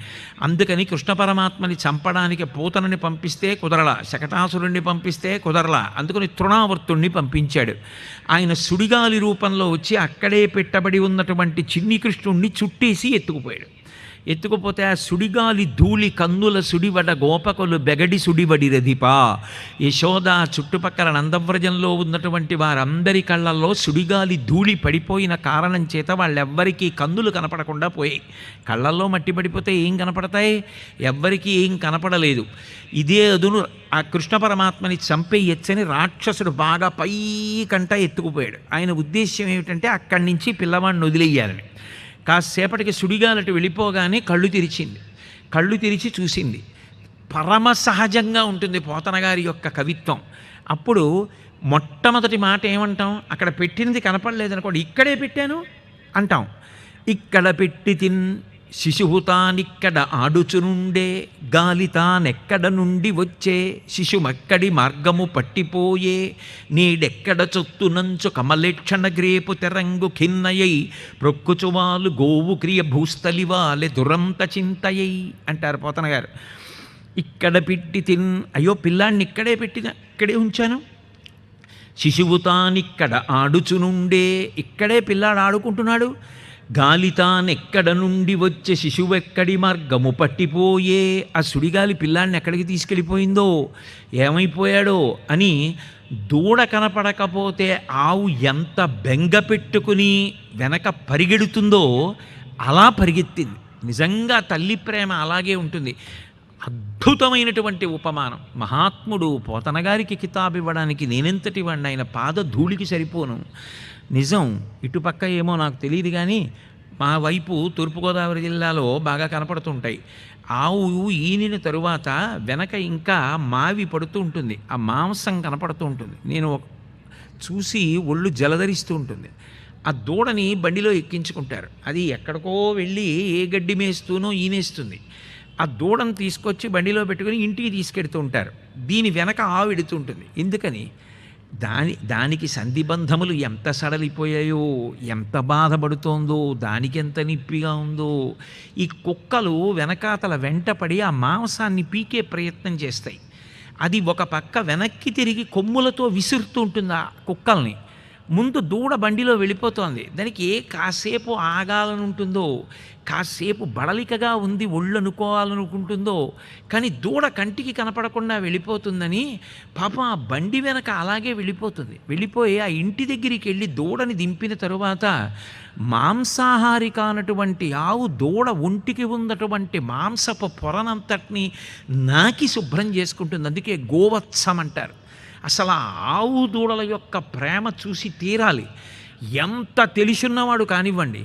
అందుకని కృష్ణ పరమాత్మని చంపడానికి పూతనని పంపిస్తే కుదరలా, శకటాసురుణ్ణి పంపిస్తే కుదరలా, అందుకని తృణావర్తుణ్ణి పంపించాడు. ఆయన సుడిగాలి రూపంలో వచ్చి అక్కడే పెట్టబడి ఉన్నటువంటి చిన్ని కృష్ణుణ్ణి చుట్టేసి ఎత్తుకుపోయాడు. ఎత్తుకుపోతే ఆ సుడిగాలి ధూళి కన్నుల సుడివడ గోపకులు బెగడి సుడివడి రధిపా. యశోద చుట్టుపక్కల నందవ్రజంలో ఉన్నటువంటి వారందరి కళ్ళల్లో సుడిగాలి ధూళి పడిపోయిన కారణం చేత వాళ్ళెవ్వరికీ కన్నులు కనపడకుండా పోయాయి. కళ్ళల్లో మట్టి పడిపోతే ఏం కనపడతాయి? ఎవ్వరికీ ఏం కనపడలేదు. ఇదే అదును ఆ కృష్ణ పరమాత్మని చంపేయచ్చని రాక్షసుడు బాగా పైకంట ఎత్తుకుపోయాడు. ఆయన ఉద్దేశ్యం ఏమిటంటే అక్కడి నుంచి పిల్లవాడిని వదిలేయాలని. కాసేపటికి సుడిగాలటి వెళ్ళిపోగానే కళ్ళు తెరిచింది. కళ్ళు తెరిచి చూసింది. పరమ సహజంగా ఉంటుంది పోతన గారి యొక్క కవిత్వం. అప్పుడు మొట్టమొదటి మాట ఏమంటాం? అక్కడ పెట్టినది కనపడలేదనుకోండి, ఇక్కడే పెట్టాను అంటాం. ఇక్కడ పెట్టి శిశువుతానిక్కడ ఆడుచునుండే గాలితానెక్కడ నుండి వచ్చే శిశుమక్కడి మార్గము పట్టిపోయే నేడెక్కడ చొత్తునంచు కమలేక్షణ గ్రేపు తెరంగు ఖిన్నయై ప్రొక్కుచువాలు గోవు క్రియ భూస్థలివాలె దురంత చింతయై అంటారు పోతన గారు. ఇక్కడ పెట్టి అయ్యో పిల్లాడిని ఇక్కడే ఇక్కడే ఉంచాను. శిశువుతానిక్కడ ఆడుచునుండే, ఇక్కడే పిల్లాడు ఆడుకుంటున్నాడు. గాలితానెక్కడ నుండి వచ్చే శిశువెక్కడి మార్గము పట్టిపోయే, ఆ సుడిగాలి పిల్లాడిని ఎక్కడికి తీసుకెళ్ళిపోయిందో, ఏమైపోయాడో అని. దూడ కనపడకపోతే ఆవు ఎంత బెంగ పెట్టుకుని వెనక పరిగెడుతుందో అలా పరిగెత్తింది. నిజంగా తల్లి ప్రేమ అలాగే ఉంటుంది. అద్భుతమైనటువంటి ఉపమానం. మహాత్ముడు పోతన గారికి కితాబు ఇవ్వడానికి నేనెంతటి వాడిని, ఆయన పాద ధూళికి సరిపోను. నిజం. ఇటుపక్క ఏమో నాకు తెలియదు కానీ మా వైపు తూర్పుగోదావరి జిల్లాలో బాగా కనపడుతుంటాయి. ఆవు ఈనిన తరువాత వెనక ఇంకా మావి పడుతూ ఉంటుంది, ఆ మాంసం కనపడుతూ ఉంటుంది. నేను చూసి ఒళ్ళు జలధరిస్తూ ఉంటుంది. ఆ దూడని బండిలో ఎక్కించుకుంటారు. అది ఎక్కడికో వెళ్ళి ఏ గడ్డి మేస్తూనో ఈనేస్తుంది. ఆ దూడను తీసుకొచ్చి బండిలో పెట్టుకుని ఇంటికి తీసుకెడుతూ ఉంటారు. దీని వెనక ఆవు ఎడుతూ ఉంటుంది. ఎందుకని? దానికి సంధిబంధములు ఎంత సడలిపోయాయో, ఎంత బాధపడుతోందో, దానికి ఎంత నిప్పిగా ఉందో. ఈ కుక్కలు వెనకాతల వెంటపడి ఆ మాంసాన్ని పీకే ప్రయత్నం చేస్తాయి. అది ఒక పక్క వెనక్కి తిరిగి కొమ్ములతో విసురుతూ ఉంటుంది ఆ కుక్కల్ని. ముందు దూడ బండిలో వెళ్ళిపోతోంది. దానికి కాసేపు ఆగాలని ఉంటుందో, కాసేపు బడలికగా ఉంది ఒళ్ళు అనుకోవాలనుకుంటుందో, కానీ దూడ కంటికి కనపడకుండా వెళ్ళిపోతుందని పాపం ఆ బండి వెనక అలాగే వెళ్ళిపోతుంది. వెళ్ళిపోయి ఆ ఇంటి దగ్గరికి వెళ్ళి దూడని దింపిన తరువాత మాంసాహారి కానటువంటి ఆవు దూడ ఒంటికి ఉన్నటువంటి మాంసపు పొరనంతటిని నాకి శుభ్రం చేసుకుంటుంది. అందుకే గోవత్సం అంటారు. అసలు ఆ ఆవు దూడల యొక్క ప్రేమ చూసి తీరాలి. ఎంత తెలిసున్నవాడు కానివ్వండి,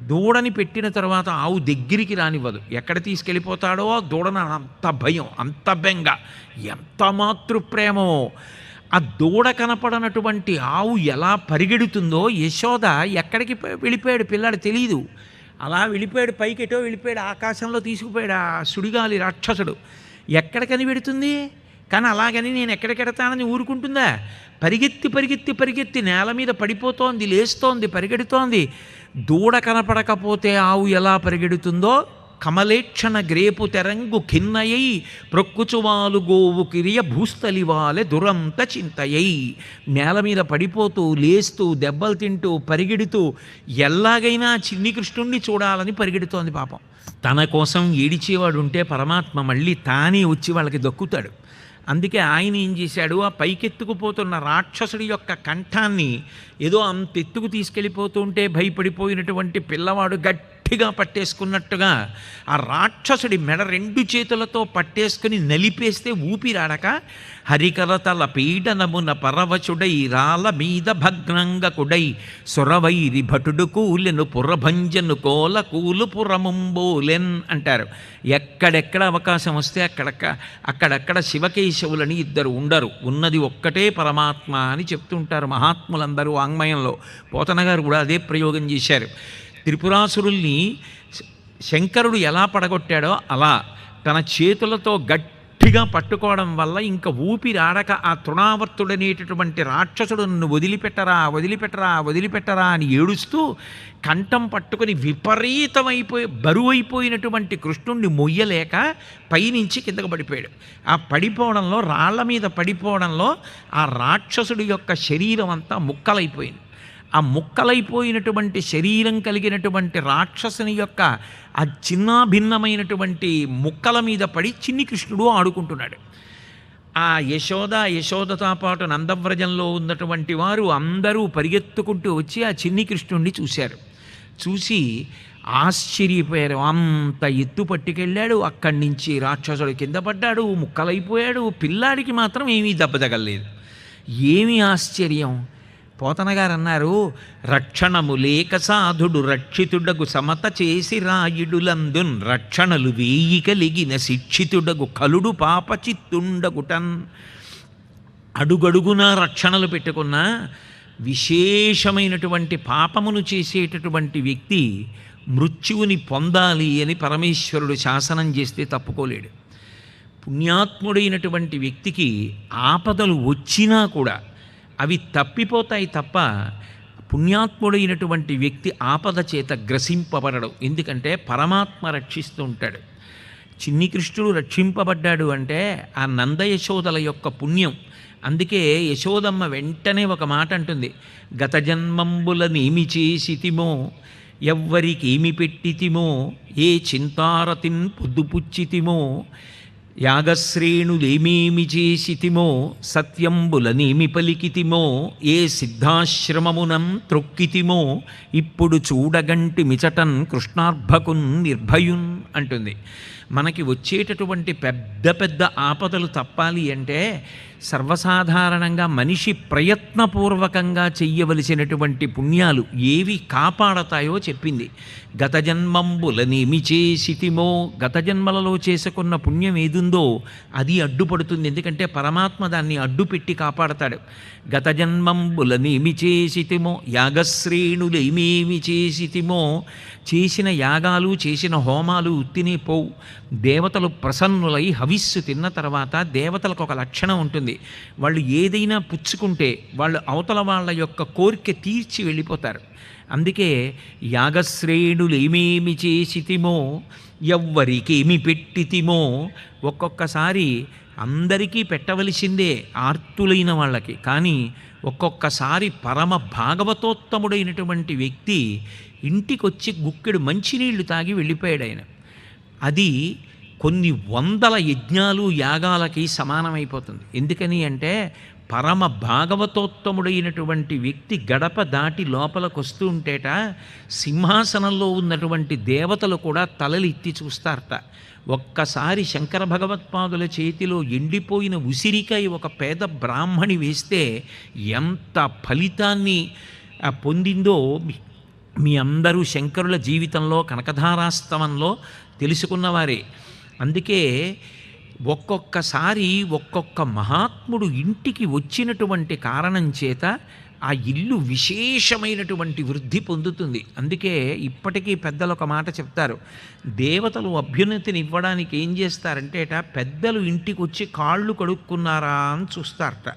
దూడని పెట్టిన తర్వాత ఆవు దగ్గరికి రానివ్వదు. ఎక్కడ తీసుకెళ్ళిపోతాడో దూడన అంత భయం, అంత బెంగ, ఎంత మాతృప్రేమో. ఆ దూడ కనపడనటువంటి ఆవు ఎలా పరిగెడుతుందో, యశోద ఎక్కడికి వెళ్ళిపోయాడు పిల్లాడు తెలియదు. అలా వెళ్ళిపోయాడు, పైకెటో వెళ్ళిపోయాడు, ఆకాశంలో తీసుకుపోయాడు ఆ సుడిగాలి రాక్షసుడు. ఎక్కడికని పెడుతుంది? కానీ అలాగని నేను ఎక్కడికెడతానని ఊరుకుంటుందా? పరిగెత్తి పరిగెత్తి పరిగెత్తి నేల మీద పడిపోతోంది, లేస్తోంది, పరిగెడుతోంది. దూడ కనపడకపోతే ఆవు ఎలా పరిగెడుతుందో, కమలేక్షణ గ్రేపు తెరంగు ఖిన్నయై ప్రొక్కుచువాలు గోవు కిరియ భూస్థలివాలె దురంత చింతయై. నేల మీద పడిపోతూ, లేస్తూ, దెబ్బలు తింటూ, పరిగెడుతూ ఎలాగైనా చిన్ని కృష్ణుణ్ణి చూడాలని పరిగెడుతోంది పాపం. తన కోసం ఏడిచేవాడు ఉంటే పరమాత్మ మళ్ళీ తానే వచ్చి వాళ్ళకి దక్కుతాడు. అందుకే ఆయన ఏం చేశాడు? ఆ పైకెత్తుకుపోతున్న రాక్షసుడి యొక్క కంఠాన్ని ఏదో అంత ఎత్తుకు తీసుకెళ్ళిపోతుంటే భయపడిపోయినటువంటి పిల్లవాడు గట్టిగా పట్టేసుకున్నట్టుగా ఆ రాక్షసుడి మెడ 2 చేతులతో పట్టేసుకుని నలిపేస్తే ఊపిరాడక హరికరతల పీడనమున పరవశుడై రాల మీద భగ్నంగకుడై సురవైరి భటుడు కూలెను పురభంజను కోల కూలు పురముంబోలెన్ అంటారు. ఎక్కడెక్కడ అవకాశం వస్తే అక్కడక్కడ శివకేశవులని ఇద్దరు ఉండరు, ఉన్నది ఒక్కటే పరమాత్మ అని చెప్తుంటారు మహాత్ములందరూ వాంగ్మయంలో. పోతన గారు కూడా అదే ప్రయోగం చేశారు. త్రిపురాసురుల్ని శంకరుడు ఎలా పడగొట్టాడో అలా తన చేతులతో గట్టిగా పట్టుకోవడం వల్ల ఇంకా ఊపిరాడక ఆ తృణావర్తుడనేటటువంటి రాక్షసుడు నన్ను వదిలిపెట్టరా వదిలిపెట్టరా వదిలిపెట్టరా అని ఏడుస్తూ కంఠం పట్టుకొని బరువైపోయినటువంటి కృష్ణుణ్ణి మొయ్యలేక పైనుంచి కిందకు పడిపోయాడు. ఆ పడిపోవడంలో, రాళ్ల మీద పడిపోవడంలో ఆ రాక్షసుడి యొక్క శరీరం అంతా ముక్కలైపోయింది. ఆ ముక్కలైపోయినటువంటి శరీరం కలిగినటువంటి రాక్షసుని యొక్క ఆ చిన్నాభిన్నమైనటువంటి ముక్కల మీద పడి చిన్ని కృష్ణుడు ఆడుకుంటున్నాడు. ఆ యశోదతో పాటు నందవ్రజంలో ఉన్నటువంటి వారు అందరూ పరిగెత్తుకుంటూ వచ్చి ఆ చిన్ని కృష్ణుడిని చూశారు. చూసి ఆశ్చర్యపోయారు. అంత ఎత్తు పట్టుకెళ్ళాడు, అక్కడి నుంచి రాక్షసుడు కింద పడ్డాడు, ముక్కలైపోయాడు. పిల్లాడికి మాత్రం ఏమీ దెబ్బ తగలలేదు. ఏమి ఆశ్చర్యం! పోతన గారు అన్నారు, రక్షణము లేక సాధుడు రక్షితుడగు సమత చేసి రాయుడులందున్ రక్షణలు వేయి కలిగిన శిక్షితుడగు కలుడు పాపచిత్తుండగుటన్. అడుగడుగున రక్షణలు పెట్టుకున్న విశేషమైనటువంటి పాపమును చేసేటటువంటి వ్యక్తి మృత్యువుని పొందాలి అని పరమేశ్వరుడు శాసనం చేస్తే తప్పుకోలేడు. పుణ్యాత్ముడైనటువంటి వ్యక్తికి ఆపదలు వచ్చినా కూడా అవి తప్పిపోతాయి తప్ప పుణ్యాత్ముడైనటువంటి వ్యక్తి ఆపద చేత గ్రసింపబడడు. ఎందుకంటే పరమాత్మ రక్షిస్తూ ఉంటాడు. చిన్ని కృష్ణుడు రక్షింపబడ్డాడు అంటే ఆ నందయశోదల యొక్క పుణ్యం. అందుకే యశోదమ్మ వెంటనే ఒక మాట అంటుంది, గత జన్మంబులనేమి చేసితిమో ఎవ్వరికి ఏమి పెట్టితిమో ఏ చింతారతిన్ పొద్దుపుచ్చితిమో యాగశ్రేణులేమేమి చేసితిమో సత్యంబులనేమి పలికితిమో ఏ సిద్ధాశ్రమమునం త్రొక్కితిమో ఇప్పుడు చూడగంటి మిచటన్ కృష్ణార్భకున్ నిర్భయున్ అంటుంది. మనకి వచ్చేటటువంటి పెద్ద పెద్ద ఆపదలు తప్పాలి అంటే సర్వసాధారణంగా మనిషి ప్రయత్నపూర్వకంగా చెయ్యవలసినటువంటి పుణ్యాలు ఏవి కాపాడతాయో చెప్పింది. గత జన్మంబులనేమి చేసితిమో, గత జన్మలలో చేసుకున్న పుణ్యం ఏదుందో అది అడ్డుపడుతుంది. ఎందుకంటే పరమాత్మ దాన్ని అడ్డుపెట్టి కాపాడతాడు. గత జన్మంబులనేమి చేసితిమో యాగశ్రేణులేమేమి చేసితిమో, చేసిన యాగాలు చేసిన హోమాలు ఉత్తినే పోవు. దేవతలు ప్రసన్నులై హవిస్సు తిన్న తర్వాత దేవతలకు ఒక లక్షణం ఉంటుంది, వాళ్ళు ఏదైనా పుచ్చుకుంటే వాళ్ళు అవతల వాళ్ళ యొక్క కోరిక తీర్చి వెళ్ళిపోతారు. అందుకే యాగశ్రేణులేమేమి చేసితిమో ఎవ్వరికేమి పెట్టితిమో, ఒక్కొక్కసారి అందరికీ పెట్టవలసిందే ఆర్తులైన వాళ్ళకి, కానీ ఒక్కొక్కసారి పరమ భాగవతోత్తముడైనటువంటి వ్యక్తి ఇంటికొచ్చి గుక్కెడు మంచినీళ్లు తాగి వెళ్ళిపోయాడు ఆయన. అది కొన్ని వందల యజ్ఞాలు యాగాలకి సమానమైపోతుంది. ఎందుకని అంటే పరమ భాగవతోత్తముడైనటువంటి వ్యక్తి గడప దాటి లోపలికి వస్తూ ఉంటేట సింహాసనంలో ఉన్నటువంటి దేవతలు కూడా తలలు ఎత్తి చూస్తారట. ఒక్కసారి శంకర భగవత్పాదుల చేతిలో ఎండిపోయిన ఉసిరికాయ ఒక పేద బ్రాహ్మణి వేస్తే ఎంత ఫలితాన్ని పొందిందో మీ అందరూ శంకరుల జీవితంలో కనకధారాస్తవంలో తెలుసుకున్నవారే. అందుకే ఒక్కొక్కసారి ఒక్కొక్క మహాత్ముడు ఇంటికి వచ్చినటువంటి కారణం చేత ఆ ఇల్లు విశేషమైనటువంటి వృద్ధి పొందుతుంది. అందుకే ఇప్పటికీ పెద్దలు ఒక మాట చెప్తారు, దేవతలు అభ్యున్నతిని ఇవ్వడానికి ఏం చేస్తారంటే పెద్దలు ఇంటికి వచ్చి కాళ్ళు కడుక్కున్నారా అని చూస్తారట.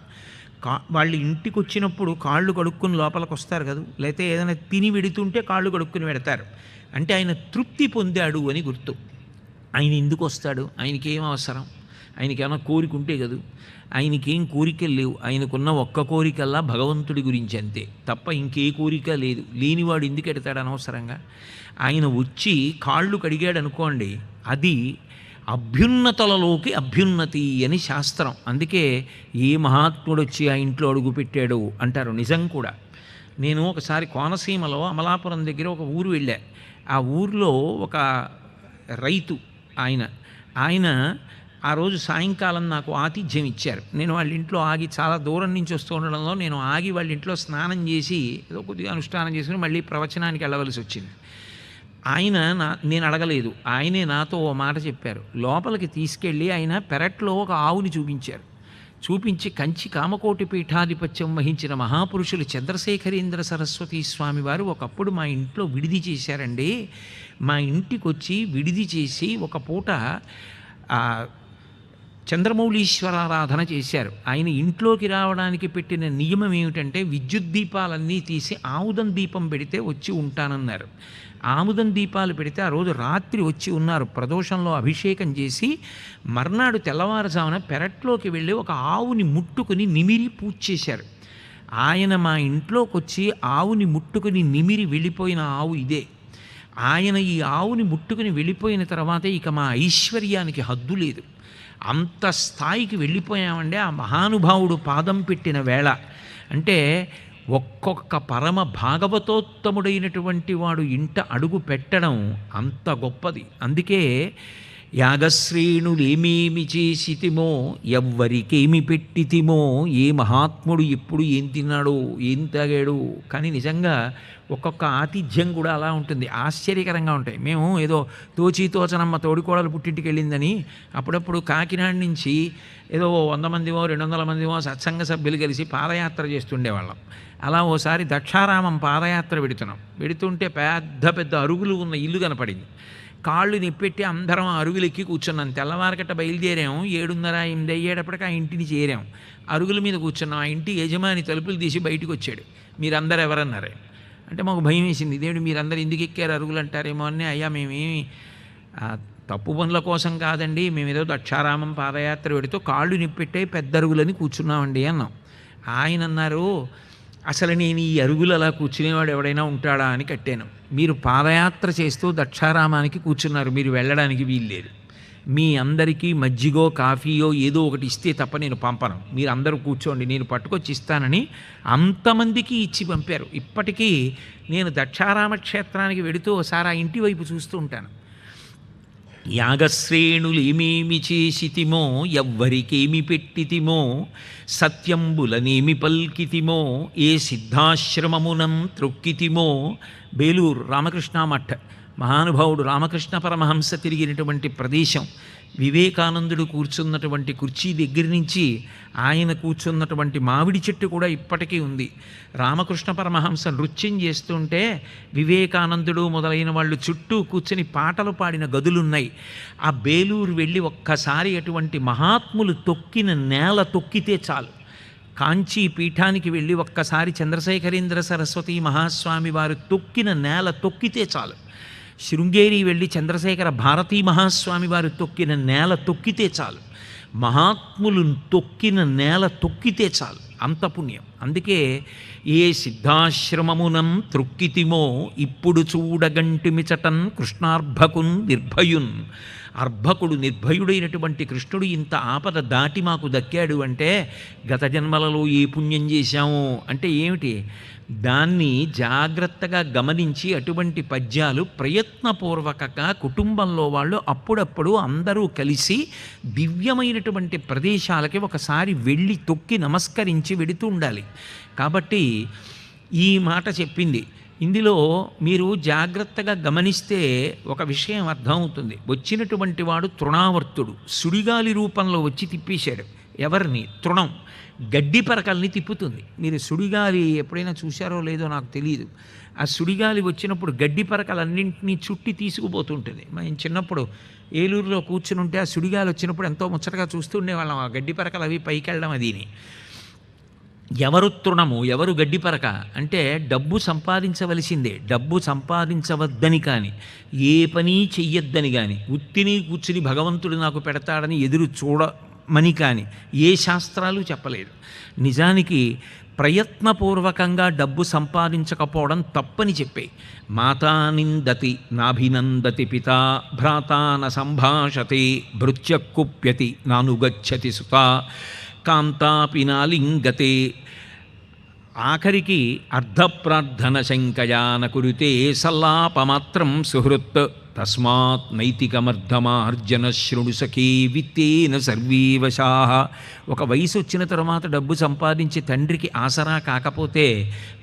వాళ్ళు ఇంటికి వచ్చినప్పుడు కాళ్ళు కడుక్కుని లోపలికి వస్తారు కదా, లేకపోతే ఏదైనా తిని వెడుతుంటే కాళ్ళు కడుక్కుని పెడతారు. అంటే ఆయన తృప్తి పొందాడు అని గుర్తు. ఆయన ఎందుకు వస్తాడు? ఆయనకేం అవసరం? ఆయనకేమైనా కోరిక ఉంటే కదా, ఆయనకేం కోరికలు లేవు. ఆయనకున్న ఒక్క కోరికల్లా భగవంతుడి గురించి అంతే, తప్ప ఇంకే కోరిక లేదు. లేనివాడు ఎందుకు ఎడతాడు అనవసరంగా? ఆయన వచ్చి కాళ్ళు కడిగాడు అనుకోండి, అది అభ్యున్నతలలోకి అభ్యున్నతి అని శాస్త్రం. అందుకే ఏ మహాత్ముడు వచ్చి ఆ ఇంట్లో అడుగు పెట్టాడు అంటారు. నిజం కూడా. నేను ఒకసారి కోనసీమలో అమలాపురం దగ్గర ఒక ఊరు వెళ్ళా. ఆ ఊరిలో ఒక రైతు ఆయన ఆ రోజు సాయంకాలం నాకు ఆతిథ్యం ఇచ్చారు. నేను వాళ్ళ ఇంట్లో ఆగి, చాలా దూరం నుంచి వస్తూ ఉండడంలో నేను ఆగి వాళ్ళ ఇంట్లో స్నానం చేసి ఏదో కొద్దిగా అనుష్ఠానం చేసుకుని మళ్ళీ ప్రవచనానికి వెళ్ళవలసి వచ్చింది. నేను అడగలేదు, ఆయనే నాతో ఓ మాట చెప్పారు. లోపలికి తీసుకెళ్ళి ఆయన పెరట్లో ఒక ఆవుని చూపించారు. చూపించి కంచి కామకోటి పీఠాధిపత్యం వహించిన మహాపురుషులు చంద్రశేఖరేంద్ర సరస్వతి స్వామి వారు ఒకప్పుడు మా ఇంట్లో విడిది చేశారండి. మా ఇంటికి వచ్చి విడిది చేసి ఒక పూట చంద్రమౌళీశ్వరారాధన చేశారు. ఆయన ఇంట్లోకి రావడానికి పెట్టిన నియమం ఏమిటంటే విద్యుత్ దీపాలన్నీ తీసి ఆముదం దీపం పెడితే వచ్చి ఉంటానన్నారు. ఆముదం దీపాలు పెడితే ఆ రోజు రాత్రి వచ్చి ఉన్నారు. ప్రదోషంలో అభిషేకం చేసి మర్నాడు తెల్లవారుజామున పెరట్లోకి వెళ్ళి ఒక ఆవుని ముట్టుకుని నిమిరి పూజ చేశారు. ఆయన మా ఇంట్లోకి వచ్చి ఆవుని ముట్టుకుని నిమిరి వెళ్ళిపోయిన ఆవు ఇదే. ఆయన ఈ ఆవుని ముట్టుకుని వెళ్ళిపోయిన తర్వాత ఇక మా ఐశ్వర్యానికి హద్దు లేదు. అంత స్థాయికి వెళ్ళిపోయామంటే ఆ మహానుభావుడు పాదం పెట్టిన వేళ. అంటే ఒక్కొక్క పరమ భాగవతోత్తముడైనటువంటి వాడు ఇంట అడుగు పెట్టడం అంత గొప్పది. అందుకే యాగశ్రేణులేమేమి చేసితిమో ఎవ్వరికేమి పెట్టితిమో, ఏ మహాత్ముడు ఎప్పుడు ఏం తిన్నాడో ఏం తాగాడు. కానీ నిజంగా ఒక్కొక్క ఆతిథ్యం కూడా అలా ఉంటుంది, ఆశ్చర్యకరంగా ఉంటాయి. మేము ఏదో తోచనమ్మ తోడికోడలు పుట్టింటికి వెళ్ళిందని అప్పుడప్పుడు కాకినాడ నుంచి ఏదో 100 మందివో 200 మందివో సత్సంగ సభ్యులు కలిసి పాదయాత్ర చేస్తుండేవాళ్ళం. అలా ఓసారి దక్షారామం పాదయాత్ర వెడుతుంటే పెద్ద పెద్ద అరుగులు ఉన్న ఇల్లు కనపడింది. కాళ్ళు నిప్పెట్టి అందరం అరుగులెక్కి కూర్చున్నాం. తెల్లవారకట్ట బయలుదేరాం. 7:30 8 అయ్యేటప్పటికి ఆ ఇంటిని చేరాం. అరుగుల మీద కూర్చున్నాం. ఆ ఇంటి యజమాని తలుపులు తీసి బయటకు వచ్చాడు. మీరందరూ ఎవరన్నారు అంటే మాకు భయం వేసింది. ఇదేమిటి మీరందరూ ఎందుకు ఎక్కారు అరుగులు అంటారేమో అని. అయ్యా మేమేమి తప్పు పనుల కోసం కాదండి, మేమేదో దక్షారామం పాదయాత్ర పెడుతూ కాళ్ళు నిప్పెట్టే పెద్ద అరుగులని కూర్చున్నామండి అన్నాం. ఆయన అన్నారు, అసలు నేను ఈ అరుగులు అలా కూర్చునేవాడు ఎవడైనా ఉంటాడా అని కట్టాను. మీరు పాదయాత్ర చేస్తూ దక్షారామానికి కూర్చున్నారు, మీరు వెళ్ళడానికి వీల్లేదు. మీ అందరికీ మజ్జిగో కాఫీయో ఏదో ఒకటి ఇస్తే తప్ప నేను పంపను, మీరు అందరూ కూర్చోండి నేను పట్టుకొచ్చి ఇస్తానని అంతమందికి ఇచ్చి పంపారు. ఇప్పటికీ నేను దక్షారామ క్షేత్రానికి వెడుతూ ఒకసారి ఆ ఇంటి వైపు చూస్తూ ఉంటాను. యాగశ్రేణులేమేమి చేసితిమో ఎవ్వరికేమి పెట్టితిమో, సత్యంబులనేమి పల్కితిమో, ఏ సిద్ధాశ్రమమునం త్రొక్కితిమో. బేలూరు రామకృష్ణ మఠ్ మహానుభావుడు రామకృష్ణ పరమహంస తిరిగినటువంటి ప్రదేశం. వివేకానందుడు కూర్చున్నటువంటి కుర్చీ దగ్గర నుంచి ఆయన కూర్చున్నటువంటి మామిడి చెట్టు కూడా ఇప్పటికీ ఉంది. రామకృష్ణ పరమహంస నృత్యం చేస్తుంటే వివేకానందుడు మొదలైన వాళ్ళు చుట్టూ కూర్చొని పాటలు పాడిన గదులున్నాయి. ఆ బేలూరు వెళ్ళి ఒక్కసారి అటువంటి మహాత్ములు తొక్కిన నేల తొక్కితే చాలు. కాంచీ పీఠానికి వెళ్ళి ఒక్కసారి చంద్రశేఖరేంద్ర సరస్వతి మహాస్వామి వారు తొక్కిన నేల తొక్కితే చాలు. శృంగేరి వెళ్ళి చంద్రశేఖర భారతీ మహాస్వామి వారు తొక్కిన నేల తొక్కితే చాలు. మహాత్ములు తొక్కిన నేల తొక్కితే చాలు, అంత పుణ్యం. అందుకే ఏ సిద్ధాశ్రమమునం త్రొక్కితిమో, ఇప్పుడు చూడగంటిమిచటన్ కృష్ణార్భకున్ నిర్భయున్. అర్భకుడు నిర్భయుడైనటువంటి కృష్ణుడు ఇంత ఆపద దాటి మాకు దక్కాడు అంటే గత జన్మలలో ఏ పుణ్యం చేశాము అంటే ఏమిటి? దాన్ని జాగ్రత్తగా గమనించి అటువంటి పద్యాలు ప్రయత్నపూర్వకంగా కుటుంబంలో వాళ్ళు అప్పుడప్పుడు అందరూ కలిసి దివ్యమైనటువంటి ప్రదేశాలకి ఒకసారి వెళ్ళి తొక్కి నమస్కరించి వెడుతూ ఉండాలి. కాబట్టి ఈ మాట చెప్పింది. ఇందులో మీరు జాగ్రత్తగా గమనిస్తే ఒక విషయం అర్థమవుతుంది. వచ్చినటువంటి వాడు తృణావర్తుడు, సుడిగాలి రూపంలో వచ్చి తిప్పేశాడు. ఎవరిని? తృణం గడ్డి పరకల్ని తిప్పుతుంది. మీరు సుడిగాలి ఎప్పుడైనా చూశారో లేదో నాకు తెలియదు. ఆ సుడిగాలి వచ్చినప్పుడు గడ్డి పరకలన్నింటినీ చుట్టి తీసుకుపోతుంటుంది. మేము చిన్నప్పుడు ఏలూరులో కూర్చుని ఉంటే ఆ సుడిగాలి వచ్చినప్పుడు ఎంతో ముచ్చటగా చూస్తుండేవాళ్ళం. ఆ గడ్డి పరకలు అవి పైకి వెళ్ళడం అదిని. ఎవరు తృణము ఎవరు గడ్డిపరక అంటే డబ్బు సంపాదించవలసిందే, డబ్బు సంపాదించవద్దని కానీ ఏ పని చెయ్యొద్దని కానీ ఉత్తిని కూర్చుని భగవంతుడు నాకు పెడతాడని ఎదురు చూడమని కానీ ఏ శాస్త్రాలు చెప్పలేదు. నిజానికి ప్రయత్నపూర్వకంగా డబ్బు సంపాదించకపోవడం తప్పని చెప్పాయి. మాతా నిందతి నాభినందతి పితా, భ్రాతాన సంభాషతే భృత్యకుప్యతి నానుగచ్చతి సుత, కాంతాపి నాలింగతే. ఆఖరికి అర్ధప్రార్థన శంకయాన కురుతే సల్లాపమాత్రం సుహృత్, తస్మాత్ నైతికమర్ధమార్జన శృణు సఖీ విత్తేన సర్వీ వశాః. ఒక వయసు వచ్చిన తర్వాత డబ్బు సంపాదించి తండ్రికి ఆసరా కాకపోతే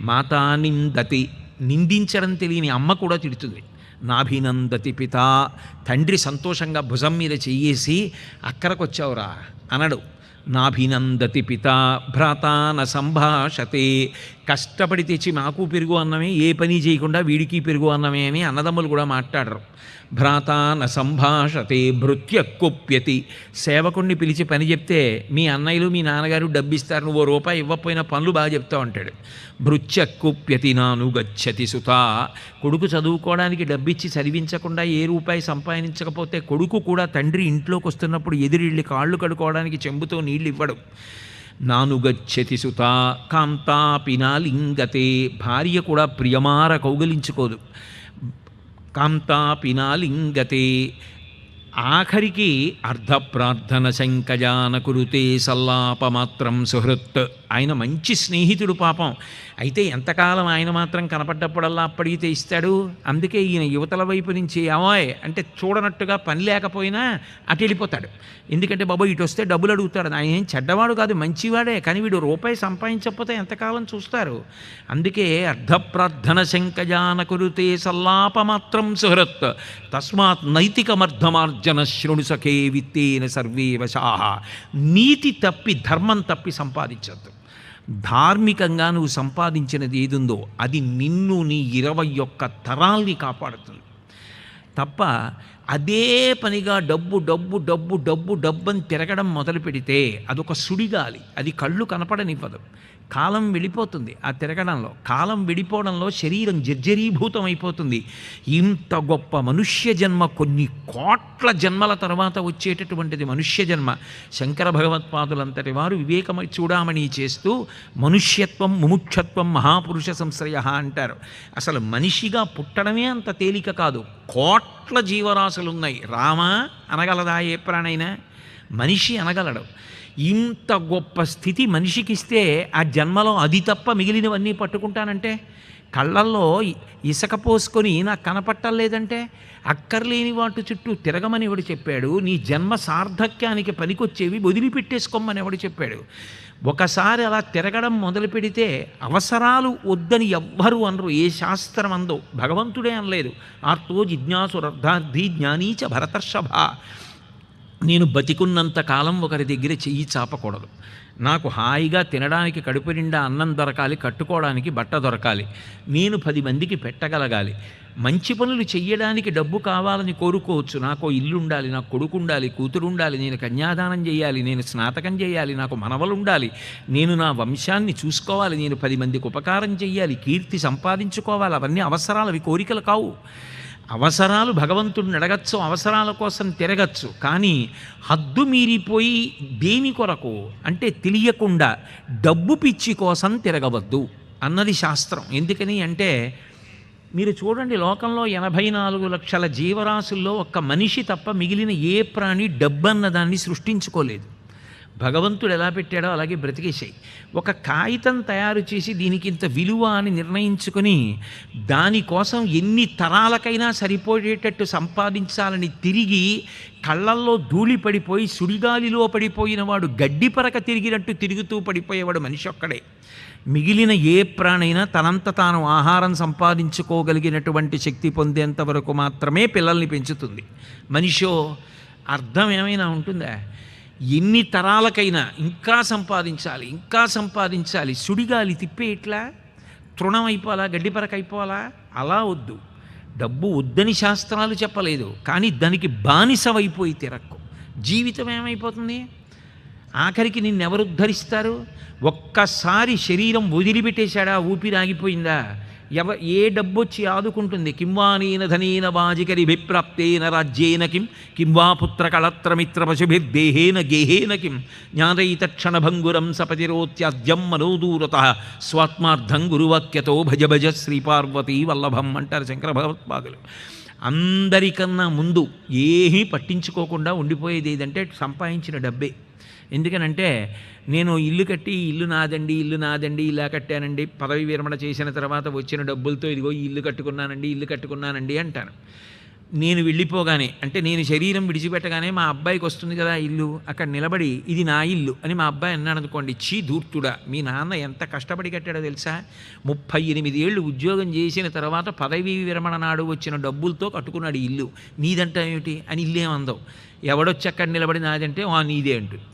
మాతా నిందతి, నిందించడం తెలియని అమ్మ కూడా తిడుతుంది. నాభినందతి పిత, తండ్రి సంతోషంగా భుజం మీద చెయ్యేసి అక్కరకొచ్చావురా అనడు. నాభినందతి పిత భ్రాతాన సంభాషతే, కష్టపడి తెచ్చి మాకు పెరుగు అన్నమే, ఏ పని చేయకుండా వీడికి పెరుగు అన్నమే అని అన్నదమ్ములు కూడా మాట్లాడరు. భ్రాత న సంభాషతే భృత్య కుప్యతి. సేవకుణ్ణి పిలిచి పని చెప్తే మీ అన్నయ్యలు మీ నాన్నగారు డబ్బిస్తారు, నువ్వు రూపాయి ఇవ్వకపోయినా పనులు బాగా చెప్తావు అంటాడు. భృత్య కుప్యతి నాను గచ్చతి సుత. కొడుకు చదువుకోవడానికి డబ్బిచ్చి చదివించకుండా ఏ రూపాయి సంపాదించకపోతే కొడుకు కూడా తండ్రి ఇంట్లోకి వస్తున్నప్పుడు ఎదురెళ్ళి కాళ్ళు కడుకోవడానికి చెంబుతో నీళ్ళు ఇవ్వడు. నానుగచ్చతి సుత కాంతాపినాలింగతే. భార్య కూడా ప్రియమార కౌగలించుకోదు. కాంతాపినాలింగతే. ఆఖరికి అర్ధప్రార్థన శంకజాన కురుతే సల్లాపమాత్రం సుహృత్. ఆయన మంచి స్నేహితుడు పాపం. అయితే ఎంతకాలం ఆయన మాత్రం కనపడ్డప్పుడల్లా అప్పడిగితే ఇస్తాడు. అందుకే ఈయన యువతల వైపు నుంచి ఏమోయ్ అంటే చూడనట్టుగా పని లేకపోయినా అటు వెళ్ళిపోతాడు. ఎందుకంటే బాబు ఇటు వస్తే డబ్బులు అడుగుతాడు. ఆయన ఏం చెడ్డవాడు కాదు, మంచివాడే. కానీ వీడు రూపాయి సంపాదించకపోతే ఎంతకాలం చూస్తారు. అందుకే అర్ధప్రార్థన శంకజాన కురుతే సల్లాపమాత్రం సుహృత్ తస్మాత్ నైతికమర్ధమార్జన శృణు సఖే విత్తేన సర్వే వశాః. నీతి తప్పి ధర్మం తప్పి సంపాదించద్దు. ధార్మికంగా నువ్వు సంపాదించినది ఏదుందో అది నిన్ను నీ 21 తరాల్ని కాపాడుతుంది తప్ప అదే పనిగా డబ్బు డబ్బు డబ్బు డబ్బు డబ్బు అని తిరగడం మొదలు పెడితే అదొక సుడిగాలి. అది కళ్ళు కనపడనివ్వదు. కాలం వెళ్ళిపోతుంది. ఆ తిరగడంలో కాలం వెళ్ళిపోవడంలో శరీరం జర్జరీభూతం అయిపోతుంది. ఇంత గొప్ప మనుష్య జన్మ కొన్ని కోట్ల జన్మల తర్వాత వచ్చేటటువంటిది మనుష్య జన్మ. శంకర భగవత్పాదులంతటి వారు వివేకమై చూడామణి చేస్తూ మనుష్యత్వం ముముక్షత్వం మహాపురుష సంశ్రయ అంటారు. అసలు మనిషిగా పుట్టడమే అంత తేలిక కాదు. కోట్ల జీవరాశులున్నాయి. రామ అనగలదా ఏ ప్రాణైనా? మనిషి అనగలడు. ఇంత గొప్ప స్థితి మనిషికిస్తే ఆ జన్మలో అది తప్ప మిగిలినవన్నీ పట్టుకుంటానంటే, కళ్ళల్లో ఇసుక పోసుకొని నాకు కనపట్టలేదంటే, అక్కర్లేని వాటి చుట్టూ తిరగమని ఎవడు చెప్పాడు? నీ జన్మ సార్థక్యానికి పనికొచ్చేవి వదిలిపెట్టేసుకోమని ఎవడు చెప్పాడు? ఒకసారి అలా తిరగడం మొదలు పెడితే అవసరాలు వద్దని ఎవ్వరూ అనరు. ఏ శాస్త్రం అందో, భగవంతుడే అనలేదు. ఆర్తో జిజ్ఞాసురర్ధార్థి జ్ఞానీచ భరతర్షభ. నేను బతికున్నంత కాలం ఒకరి దగ్గర చెయ్యి చాపకూడదు. నాకు హాయిగా తినడానికి కడుపు నిండా అన్నం దొరకాలి, కట్టుకోవడానికి బట్ట దొరకాలి, నేను 10 మందికి పెట్టగలగాలి. మంచి పనులు చెయ్యడానికి డబ్బు కావాలని కోరుకోవచ్చు. నాకు ఇల్లు ఉండాలి, నాకు కొడుకు ఉండాలి, కూతురు ఉండాలి, నేను కన్యాదానం చేయాలి, నేను స్నాతకం చేయాలి, నాకు మనవలు ఉండాలి, నేను నా వంశాన్ని చూసుకోవాలి, నేను 10 మందికి ఉపకారం చెయ్యాలి, కీర్తి సంపాదించుకోవాలి. అవన్నీ అవసరాలు, అవి కోరికలు కావు. అవసరాలు భగవంతుడిని అడగచ్చు, అవసరాల కోసం తిరగచ్చు. కానీ హద్దు మీరిపోయి దేని కొరకు అంటే తెలియకుండా డబ్బు పిచ్చి కోసం తిరగవద్దు అన్నది శాస్త్రం. ఎందుకని అంటే మీరు చూడండి, లోకంలో 84 లక్షల జీవరాశుల్లో ఒక్క మనిషి తప్ప మిగిలిన ఏ ప్రాణి డబ్బన్న దాన్ని సృష్టించుకోలేదు. భగవంతుడు ఎలా పెట్టాడో అలాగే బ్రతికేసాయి. ఒక కాగితం తయారు చేసి దీనికి ఇంత విలువ అని నిర్ణయించుకొని దానికోసం ఎన్ని తరాలకైనా సరిపోయేటట్టు సంపాదించాలని తిరిగి కళ్ళల్లో ధూళి పడిపోయి సుడిగాలిలో పడిపోయిన వాడు గడ్డి పరక తిరిగినట్టు తిరుగుతూ పడిపోయేవాడు మనిషి ఒక్కడే. మిగిలిన ఏ ప్రాణైనా తనంత తాను ఆహారం సంపాదించుకోగలిగినటువంటి శక్తి పొందేంత వరకు మాత్రమే పిల్లల్ని పెంచుతుంది. మనిషో అర్థం ఏమైనా ఉంటుందా? ఎన్ని తరాలకైనా ఇంకా సంపాదించాలి, ఇంకా సంపాదించాలి. సుడిగాలి తిప్పే ఇట్లా తృణం అయిపోవాలా, గడ్డిపరక అయిపోవాలా? అలా వద్దు. డబ్బు వద్దని శాస్త్రాలు చెప్పలేదు, కానీ దానికి బానిసవైపోయి తిరక్కు. జీవితం ఏమైపోతుంది? ఆఖరికి నిన్నెవరు ఉద్ధరిస్తారు? ఒక్కసారి శరీరం వదిలిపెట్టేశాడా, ఊపిరి ఆగిపోయిందా, ఏ డబ్బు వచ్చి ఆదుకుంటుంది? కింవానేన ధనేన వాజికరి విప్రాప్తేన రాజ్యేన కింవా పుత్రకళత్రమిత్ర పశుభిర్దేహేన గేహేన కిం జ్ఞానైతక్షణభంగురం సపతిరోత్యాద్యం మనోదూరత స్వాత్మార్థం గురువాక్యతో భజ భజ శ్రీపార్వతీ వల్లభం అంటారు శంకర భగవత్పాదులు. అందరికన్నా ముందు ఏమీ పట్టించుకోకుండా ఉండిపోయేది ఏదంటే సంపాదించిన డబ్బే. ఎందుకనంటే నేను ఇల్లు కట్టి ఇల్లు నాదండి, ఇల్లు నాదండి, ఇలా కట్టానండి, పదవి విరమణ చేసిన తర్వాత వచ్చిన డబ్బులతో ఇదిగో ఈ ఇల్లు కట్టుకున్నానండి, ఇల్లు కట్టుకున్నానండి అంటాను. నేను వెళ్ళిపోగానే అంటే నేను శరీరం విడిచిపెట్టగానే మా అబ్బాయికి వస్తుంది కదా ఇల్లు, అక్కడ నిలబడి ఇది నా ఇల్లు అని మా అబ్బాయి అన్నాడు అనుకోండి, చీ ధూర్తుడా, మీ నాన్న ఎంత కష్టపడి కట్టాడో తెలుసా? 38 ఏళ్ళు ఉద్యోగం చేసిన తర్వాత పదవి విరమణ నాడు వచ్చిన డబ్బులతో కట్టుకున్నాడు ఇల్లు, నీదంట ఏమిటి అని ఇల్లేమందో. ఎవడొచ్చి అక్కడ నిలబడి నాదంటే నీదే అంటుంది.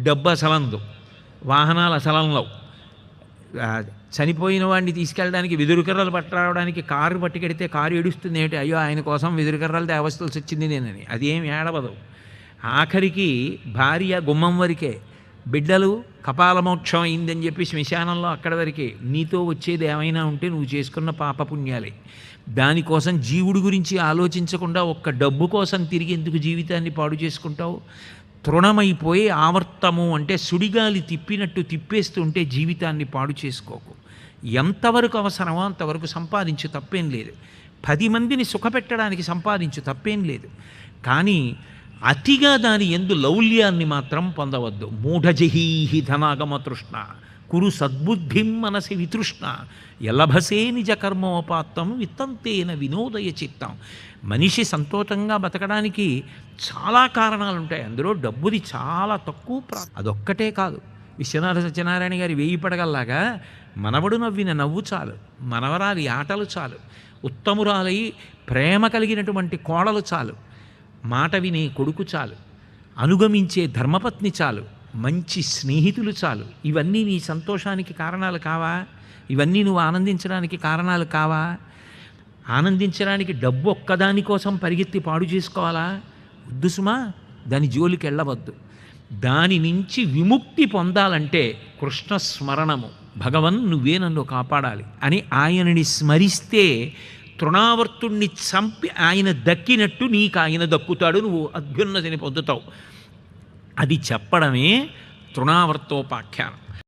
డబ్బు అసలందు, వాహనాలు అసలంలో, ఆ, చనిపోయిన వాడిని తీసుకెళ్ళడానికి వెదురుకర్రలు పట్టరావడానికి కారు పట్టుకెడితే కారు ఏడుస్తుంది ఏమిటి, అయ్యో ఆయన కోసం వెదురుకర్రలు తేవలసి వచ్చింది నేనని. అదేం ఏడవదు. ఆఖరికి భార్య గుమ్మం వరకే, బిడ్డలు కపాలమోక్షం అయిందని చెప్పి శ్మశానంలో అక్కడి వరకే. నీతో వచ్చేది ఏమైనా ఉంటే నువ్వు చేసుకున్న పాపపుణ్యాలే. దానికోసం జీవుడి గురించి ఆలోచించకుండా ఒక్క డబ్బు కోసం తిరిగి ఎందుకు జీవితాన్ని పాడు చేసుకుంటావు? తృణమైపోయి ఆవర్తము అంటే సుడిగాలి తిప్పినట్టు తిప్పేస్తుంటే జీవితాన్ని పాడు చేసుకోకు. ఎంతవరకు అవసరమో అంతవరకు సంపాదించు, తప్పేం లేదు. 10 మందిని సుఖపెట్టడానికి సంపాదించు, తప్పేం లేదు. కానీ అతిగా దాని ఎందు లౌల్యాన్ని మాత్రం పొందవద్దు. మూఢజహీహి ధనాగమ తృష్ణ కురు సద్బుద్ధిం మనసి వితృష్ణ ఎలభసే నిజ కర్మోపాత్తం విత్తంతేన వినోదయ చిత్తం. మనిషి సంతోషంగా బతకడానికి చాలా కారణాలు ఉంటాయి. అందులో డబ్బుది చాలా తక్కువ. అదొక్కటే కాదు. విశ్వనాథ సత్యనారాయణ గారి 1000 పడగల్లాగా మనవడు నవ్విన నవ్వు చాలు, మనవరాలి ఆటలు చాలు, ఉత్తమురాలై ప్రేమ కలిగినటువంటి కోడలు చాలు, మాట వినే కొడుకు చాలు, అనుగమించే ధర్మపత్ని చాలు, మంచి స్నేహితులు చాలు. ఇవన్నీ నీ సంతోషానికి కారణాలు కావా? ఇవన్నీ నువ్వు ఆనందించడానికి కారణాలు కావా? ఆనందించడానికి డబ్బు ఒక్కదాని కోసం పరిగెత్తి పాడు చేసుకోవాలా? వద్దు సుమా, దాని జోలికి వెళ్ళవద్దు. దాని నుంచి విముక్తి పొందాలంటే కృష్ణ స్మరణము, భగవన్ నువ్వే నన్ను కాపాడాలి అని ఆయనని స్మరిస్తే తృణావర్తుణ్ణి చంపి ఆయన దక్కినట్టు నీకు ఆయన దక్కుతాడు, నువ్వు అభ్యున్నతిని పొందుతావు. అది చెప్పడమే తృణావర్తోపాఖ్యానం.